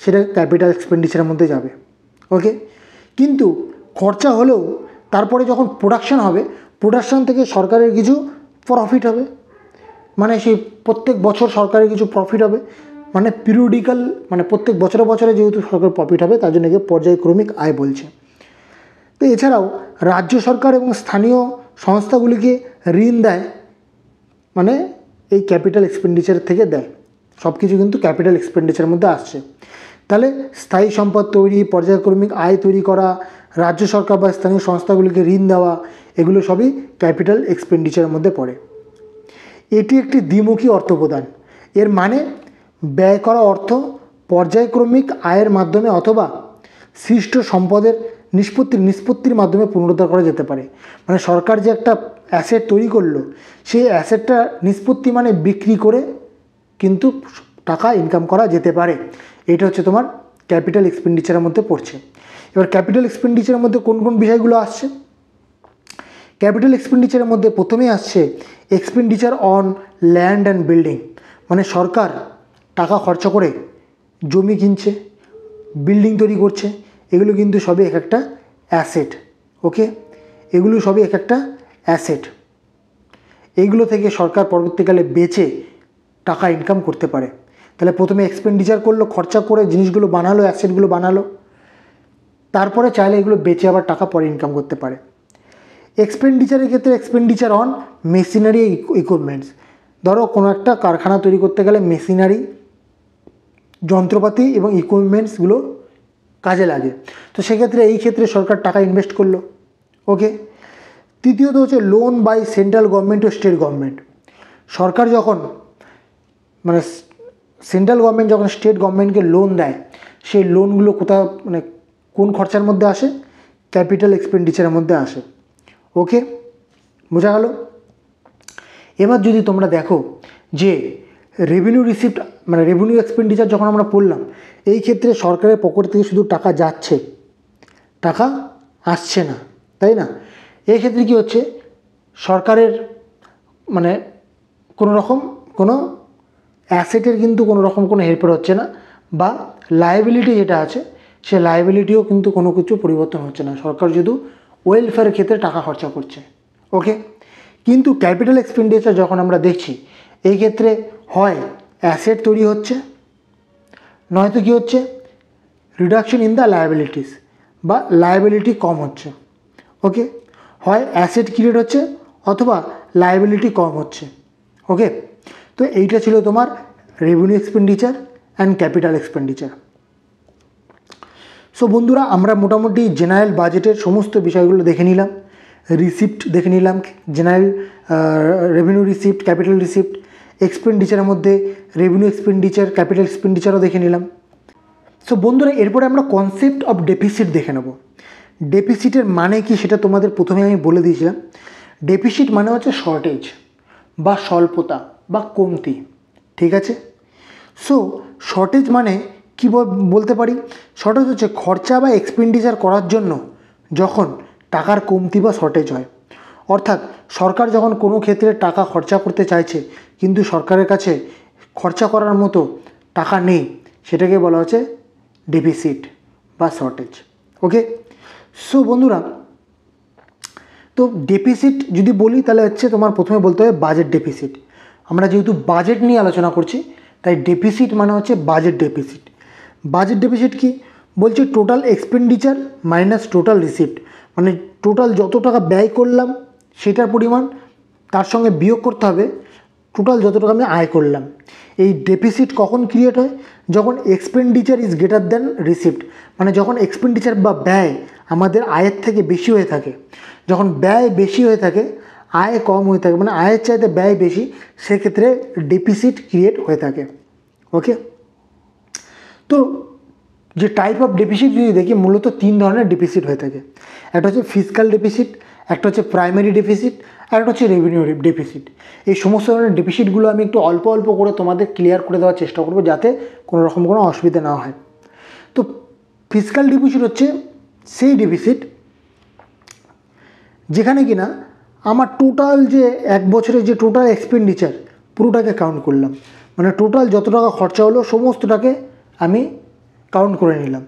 সেটা ক্যাপিটাল এক্সপেন্ডিচারের মধ্যে যাবে। ওকে, কিন্তু খরচা হলেও তারপরে যখন প্রোডাকশান হবে, প্রোডাকশান থেকে সরকারের কিছু প্রফিট হবে, মানে সেই প্রত্যেক বছর সরকারের কিছু প্রফিট হবে, মানে পিরিয়ডিক্যাল, মানে প্রত্যেক বছরে বছরে যেহেতু সরকার প্রফিট হবে তার জন্য একে পর্যায়ক্রমিক আয় বলছে। তো এছাড়াও রাজ্য সরকার এবং স্থানীয় সংস্থাগুলিকে ঋণ দেয়, মানে এই ক্যাপিটাল এক্সপেন্ডিচার থেকে দেয়। সব কিছু কিন্তু ক্যাপিটাল এক্সপেন্ডিচারের মধ্যে আসছে। তাহলে স্থায়ী সম্পদ তৈরি, পর্যায়ক্রমিক আয় তৈরি করা, রাজ্য সরকার বা স্থানীয় সংস্থাগুলিকে ঋণ দেওয়া, এগুলো সবই ক্যাপিটাল এক্সপেন্ডিচারের মধ্যে পড়ে। এটি একটি দ্বিমুখী অর্থ প্রদান। এর মানে ব্যয় করা অর্থ পর্যায়ক্রমিক আয়ের মাধ্যমে অথবা সৃষ্ট সম্পদের নিষ্পত্তির মাধ্যমে পুনরুদ্ধার করা যেতে পারে। মানে সরকার যে একটা অ্যাসেট তৈরি করলো, সেই অ্যাসেটটা নিষ্পত্তি মানে বিক্রি করে কিন্তু টাকা ইনকাম করা যেতে পারে। এটা হচ্ছে তোমার ক্যাপিটাল এক্সপেন্ডিচারের মধ্যে পড়ছে। এবার ক্যাপিটাল এক্সপেন্ডিচারের মধ্যে কোন কোন বিষয়গুলো আসছে? ক্যাপিটাল এক্সপেন্ডিচারের মধ্যে প্রথমেই আসছে expenditure on land and building. মানে সরকার টাকা খরচা করে জমি কিনছে, বিল্ডিং তৈরি করছে, এগুলো কিন্তু সবই এক একটা অ্যাসেট। ওকে, এগুলো সবই এক একটা অ্যাসেট। এইগুলো থেকে সরকার পরবর্তীকালে বেচে টাকা ইনকাম করতে পারে। তাহলে প্রথমে এক্সপেন্ডিচার করলো, খরচা করে জিনিসগুলো বানালো, অ্যাসেটগুলো বানালো, তারপরে চাইলে এগুলো বেচে আবার টাকা পরে ইনকাম করতে পারে। এক্সপেন্ডিচারের ক্ষেত্রে এক্সপেন্ডিচার অন মেশিনারি ইকুইপমেন্টস, ধরো কোনো একটা কারখানা তৈরি করতে গেলে মেশিনারি যন্ত্রপাতি এবং ইকুইপমেন্টসগুলো কাজে লাগে, তো সেক্ষেত্রে এই ক্ষেত্রে সরকার টাকা ইনভেস্ট করলো। ওকে, তৃতীয়ত হচ্ছে লোন বাই সেন্ট্রাল গভর্নমেন্ট ও স্টেট গভর্নমেন্ট। সরকার যখন মানে সেন্ট্রাল গভর্নমেন্ট যখন স্টেট গভর্নমেন্টকে লোন দেয়, সেই লোনগুলো কোথাও মানে কোন খরচার মধ্যে আসে? ক্যাপিটাল এক্সপেন্ডিচারের মধ্যে আসে। ওকে, বোঝা গেল? এবার যদি তোমরা দেখো যে রেভিনিউ রিসিপ্ট মানে রেভিনিউ এক্সপেন্ডিচার যখন আমরা পড়লাম, এই ক্ষেত্রে সরকারের পকেট থেকে শুধু টাকা যাচ্ছে, টাকা আসছে না, তাই না? এই ক্ষেত্রে কী হচ্ছে? সরকারের মানে কোনো অ্যাসেটের কিন্তু কোনো রকম কোনো হেরফের হচ্ছে না, বা লায়াবিলিটি যেটা আছে সে লায়াবিলিটিও কিন্তু কোনো কিছু পরিবর্তন হচ্ছে না। সরকার শুধু ওয়েলফেয়ারের ক্ষেত্রে টাকা খরচা করছে। ওকে, কিন্তু ক্যাপিটাল এক্সপেন্ডিচার যখন আমরা দেখছি, এই ক্ষেত্রে হয় অ্যাসেট তৈরি হচ্ছে, নয়তো কী হচ্ছে? রিডাকশন ইন দ্য লায়াবিলিটিস, বা লায়াবিলিটি কম হচ্ছে। ওকে, হয় অ্যাসেট ক্রিয়েট হচ্ছে অথবা লায়াবিলিটি কম হচ্ছে। ওকে, তো এইটা ছিল তোমার revenue expenditure and capital expenditure. So বন্ধুরা, আমরা মোটামুটি জেনারেল বাজেটের সমস্ত বিষয়গুলো দেখে নিলাম, রিসিপ্ট দেখে নিলাম, general revenue receipt, capital receipt, এক্সপেন্ডিচারের মধ্যে রেভিনিউ এক্সপেন্ডিচার, ক্যাপিটাল এক্সপেন্ডিচারও দেখে নিলাম। সো বন্ধুরা, এরপরে আমরা কনসেপ্ট অফ ডেফিসিট দেখে নেব। ডেফিসিটের মানে কি সেটা তোমাদের প্রথমে আমি বলে দিয়েছিলাম। ডেফিসিট মানে হচ্ছে শর্টেজ বা স্বল্পতা বা কমতি, ঠিক আছে? সো শর্টেজ মানে কী বলতে পারি? শর্টেজ হচ্ছে খরচা বা এক্সপেন্ডিচার করার জন্য যখন টাকার কমতি বা শর্টেজ হয়, অর্থাৎ সরকার যখন কোনো ক্ষেত্রে টাকা খরচা করতে চাইছে কিন্তু সরকারের কাছে খরচা করার মতো টাকা নেই, সেটাকে বলা হচ্ছে ডেফিসিট বা শর্টেজ। ওকে, সো বন্ধুরা, তো ডেফিসিট যদি বলি তাহলে হচ্ছে তোমার প্রথমে বলতে হবে বাজেট ডেফিসিট। আমরা যেহেতু বাজেট নিয়ে আলোচনা করছি, তাই ডেফিসিট মানে হচ্ছে বাজেট ডেফিসিট। বাজেট ডেফিসিট কি বলছে? Total expenditure minus total receipt, মানে টোটাল যত টাকা ব্যয় করলাম সেটার পরিমাণ তার সঙ্গে বিয়োগ করতে হবে টোটাল যত টাকা আমি আয় করলাম। এই ডেফিসিট কখন ক্রিয়েট হয়? যখন expenditure is greater than receipt, মানে যখন এক্সপেন্ডিচার বা ব্যয় আমাদের আয়ের থেকে বেশি হয়ে থাকে। যখন ব্যয় বেশি হয়ে থাকে, আয় কম হয়ে থাকে, মানে আয়ের চাইতে ব্যয় বেশি, সেক্ষেত্রে ডেফিসিট ক্রিয়েট হয়ে থাকে। ওকে, তো যে টাইপ অফ ডেফিসিট যদি দেখি, মূলত 3 ধরনের ডেফিসিট হয়ে থাকে। একটা হচ্ছে ফিসকাল ডেফিসিট, একটা হচ্ছে প্রাইমারি ডেফিসিট, আর একটা হচ্ছে রেভিনিউ ডেফিসিট। এই সমস্ত ধরনের ডেফিসিটগুলো আমি একটু অল্প অল্প করে তোমাদের ক্লিয়ার করে দেওয়ার চেষ্টা করবো, যাতে কোনো রকম কোনো অসুবিধা না হয়। তো ফিসকাল ডেফিসিট হচ্ছে সেই ডেফিসিট যেখানে কিনা আমার টোটাল যে এক বছরের যে টোটাল এক্সপেন্ডিচার পুরোটাকে কাউন্ট করলাম, মানে টোটাল যত টাকা খরচা হলো সমস্তটাকে আমি কাউন্ট করে নিলাম।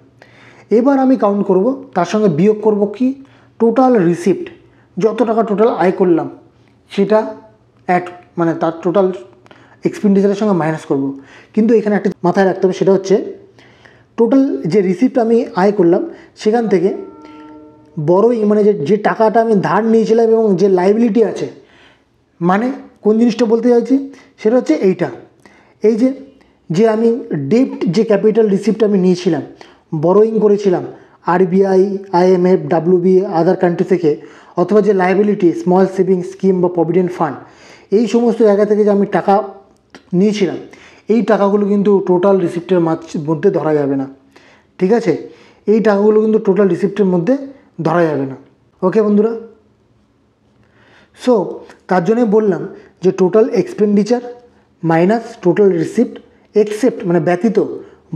এবার আমি কাউন্ট করব, তার সঙ্গে বিয়োগ করব কি? টোটাল রিসিপ্ট, যত টাকা টোটাল আয় করলাম সেটা মানে তার টোটাল এক্সপেন্ডিচারের সঙ্গে মাইনাস করব। কিন্তু এখানে একটা মাথায় রাখতে হবে, সেটা হচ্ছে টোটাল যে রিসিপ্ট আমি আয় করলাম সেখান থেকে বড়ই মানে যে টাকাটা আমি ধার নিয়েছিলাম এবং যে লাইবিলিটি আছে, মানে কোন জিনিসটা বলতে চাইছি সেটা হচ্ছে এইটা, এই যে আমি ডেপ্ট যে ক্যাপিটাল রিসিপ্ট আমি নিয়েছিলাম, বরোয়িং করেছিলাম RBI, IMF, WBA, other country থেকে, অথবা যে লাইবিলিটি স্মল সেভিং স্কিম বা প্রভিডেন্ট ফান্ড, এই সমস্ত জায়গা থেকে যে আমি টাকা নিয়েছিলাম, এই টাকাগুলো কিন্তু টোটাল রিসিপ্টের মধ্যে ধরা যাবে না, ঠিক আছে? এই টাকাগুলো কিন্তু টোটাল রিসিপ্টের মধ্যে ধরা যাবে না। ওকে বন্ধুরা, সো তার জন্যই বললাম যে total expenditure minus total receipt except মানে ব্যতীত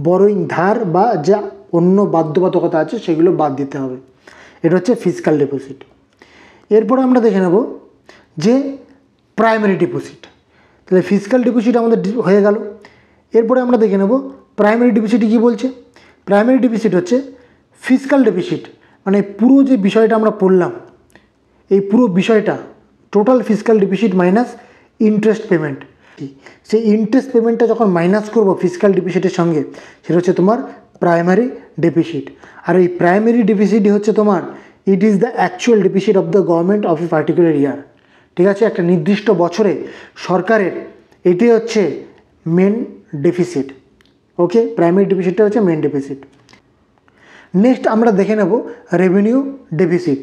বরোয়িং ধার বা যা অন্য বাধ্যবাধকতা আছে সেগুলো বাদ দিতে হবে। এটা হচ্ছে ফিসকাল ডিপোজিট। এরপরে আমরা দেখে নেব যে প্রাইমারি ডিপোজিট। তাহলে ফিসকাল ডিপোজিট আমাদের হয়ে গেল। এরপরে আমরা দেখে নেব প্রাইমারি ডিপোজিট কী বলছে। প্রাইমারি ডিপোজিট হচ্ছে ফিসকাল ডিপোজিট, মানে পুরো যে বিষয়টা আমরা পড়লাম, এই পুরো বিষয়টা total fiscal deposit minus interest payment, সেই ইন্টারেস্ট পেমেন্টটা যখন মাইনাস করবো ফিসকাল ডিপোজিটের সঙ্গে, সেটা হচ্ছে তোমার প্রাইমারি ডেফিসিট। আর এই প্রাইমারি ডেফিসিটই হচ্ছে তোমার it is the actual deficit of the government of a particular year. ঠিক আছে, একটা নির্দিষ্ট বছরে সরকারের এটি হচ্ছে মেন ডেফিসিট। ওকে, প্রাইমারি ডেফিসিটটা হচ্ছে মেন ডেফিসিট। নেক্সট আমরা দেখে নেব রেভিনিউ ডেফিসিট।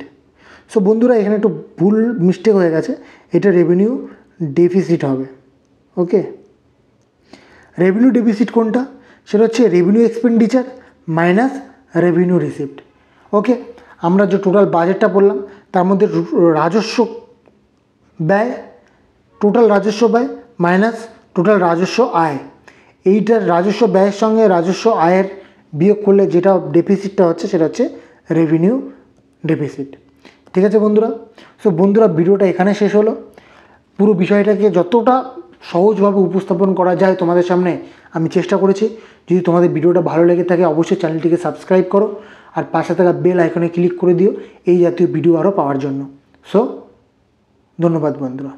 সো বন্ধুরা এখানে একটু ভুল মিস্টেক হয়ে গেছে, এটা রেভিনিউ ডেফিসিট হবে। ওকে, রেভিনিউ ডেফিসিট কোনটা? সেটা হচ্ছে revenue expenditure minus revenue receipt. Okay, আমরা যে টোটাল বাজেটটা বললাম তার মধ্যে রাজস্ব ব্যয়, টোটাল রাজস্ব ব্যয় মাইনাস টোটাল রাজস্ব আয়, এইটার রাজস্ব ব্যয়ের সঙ্গে রাজস্ব আয়ের বিয়োগ করলে যেটা ডেফিসিটটা হচ্ছে সেটা হচ্ছে রেভিনিউ ডেফিসিট। ঠিক আছে বন্ধুরা, সো বন্ধুরা ভিডিওটা এখানে শেষ হলো। পুরো বিষয়টাকে যতটা সহজভাবে উপস্থাপন করা যায় তোমাদের সামনে আমি চেষ্টা করেছি। যদি তোমাদের ভিডিওটা ভালো লেগে থাকে অবশ্যই চ্যানেলটিকে সাবস্ক্রাইব করো আর পাশে থাকা বেল আইকনে ক্লিক করে দিও এই জাতীয় ভিডিও আরও পাওয়ার জন্য। সো ধন্যবাদ বন্ধুরা।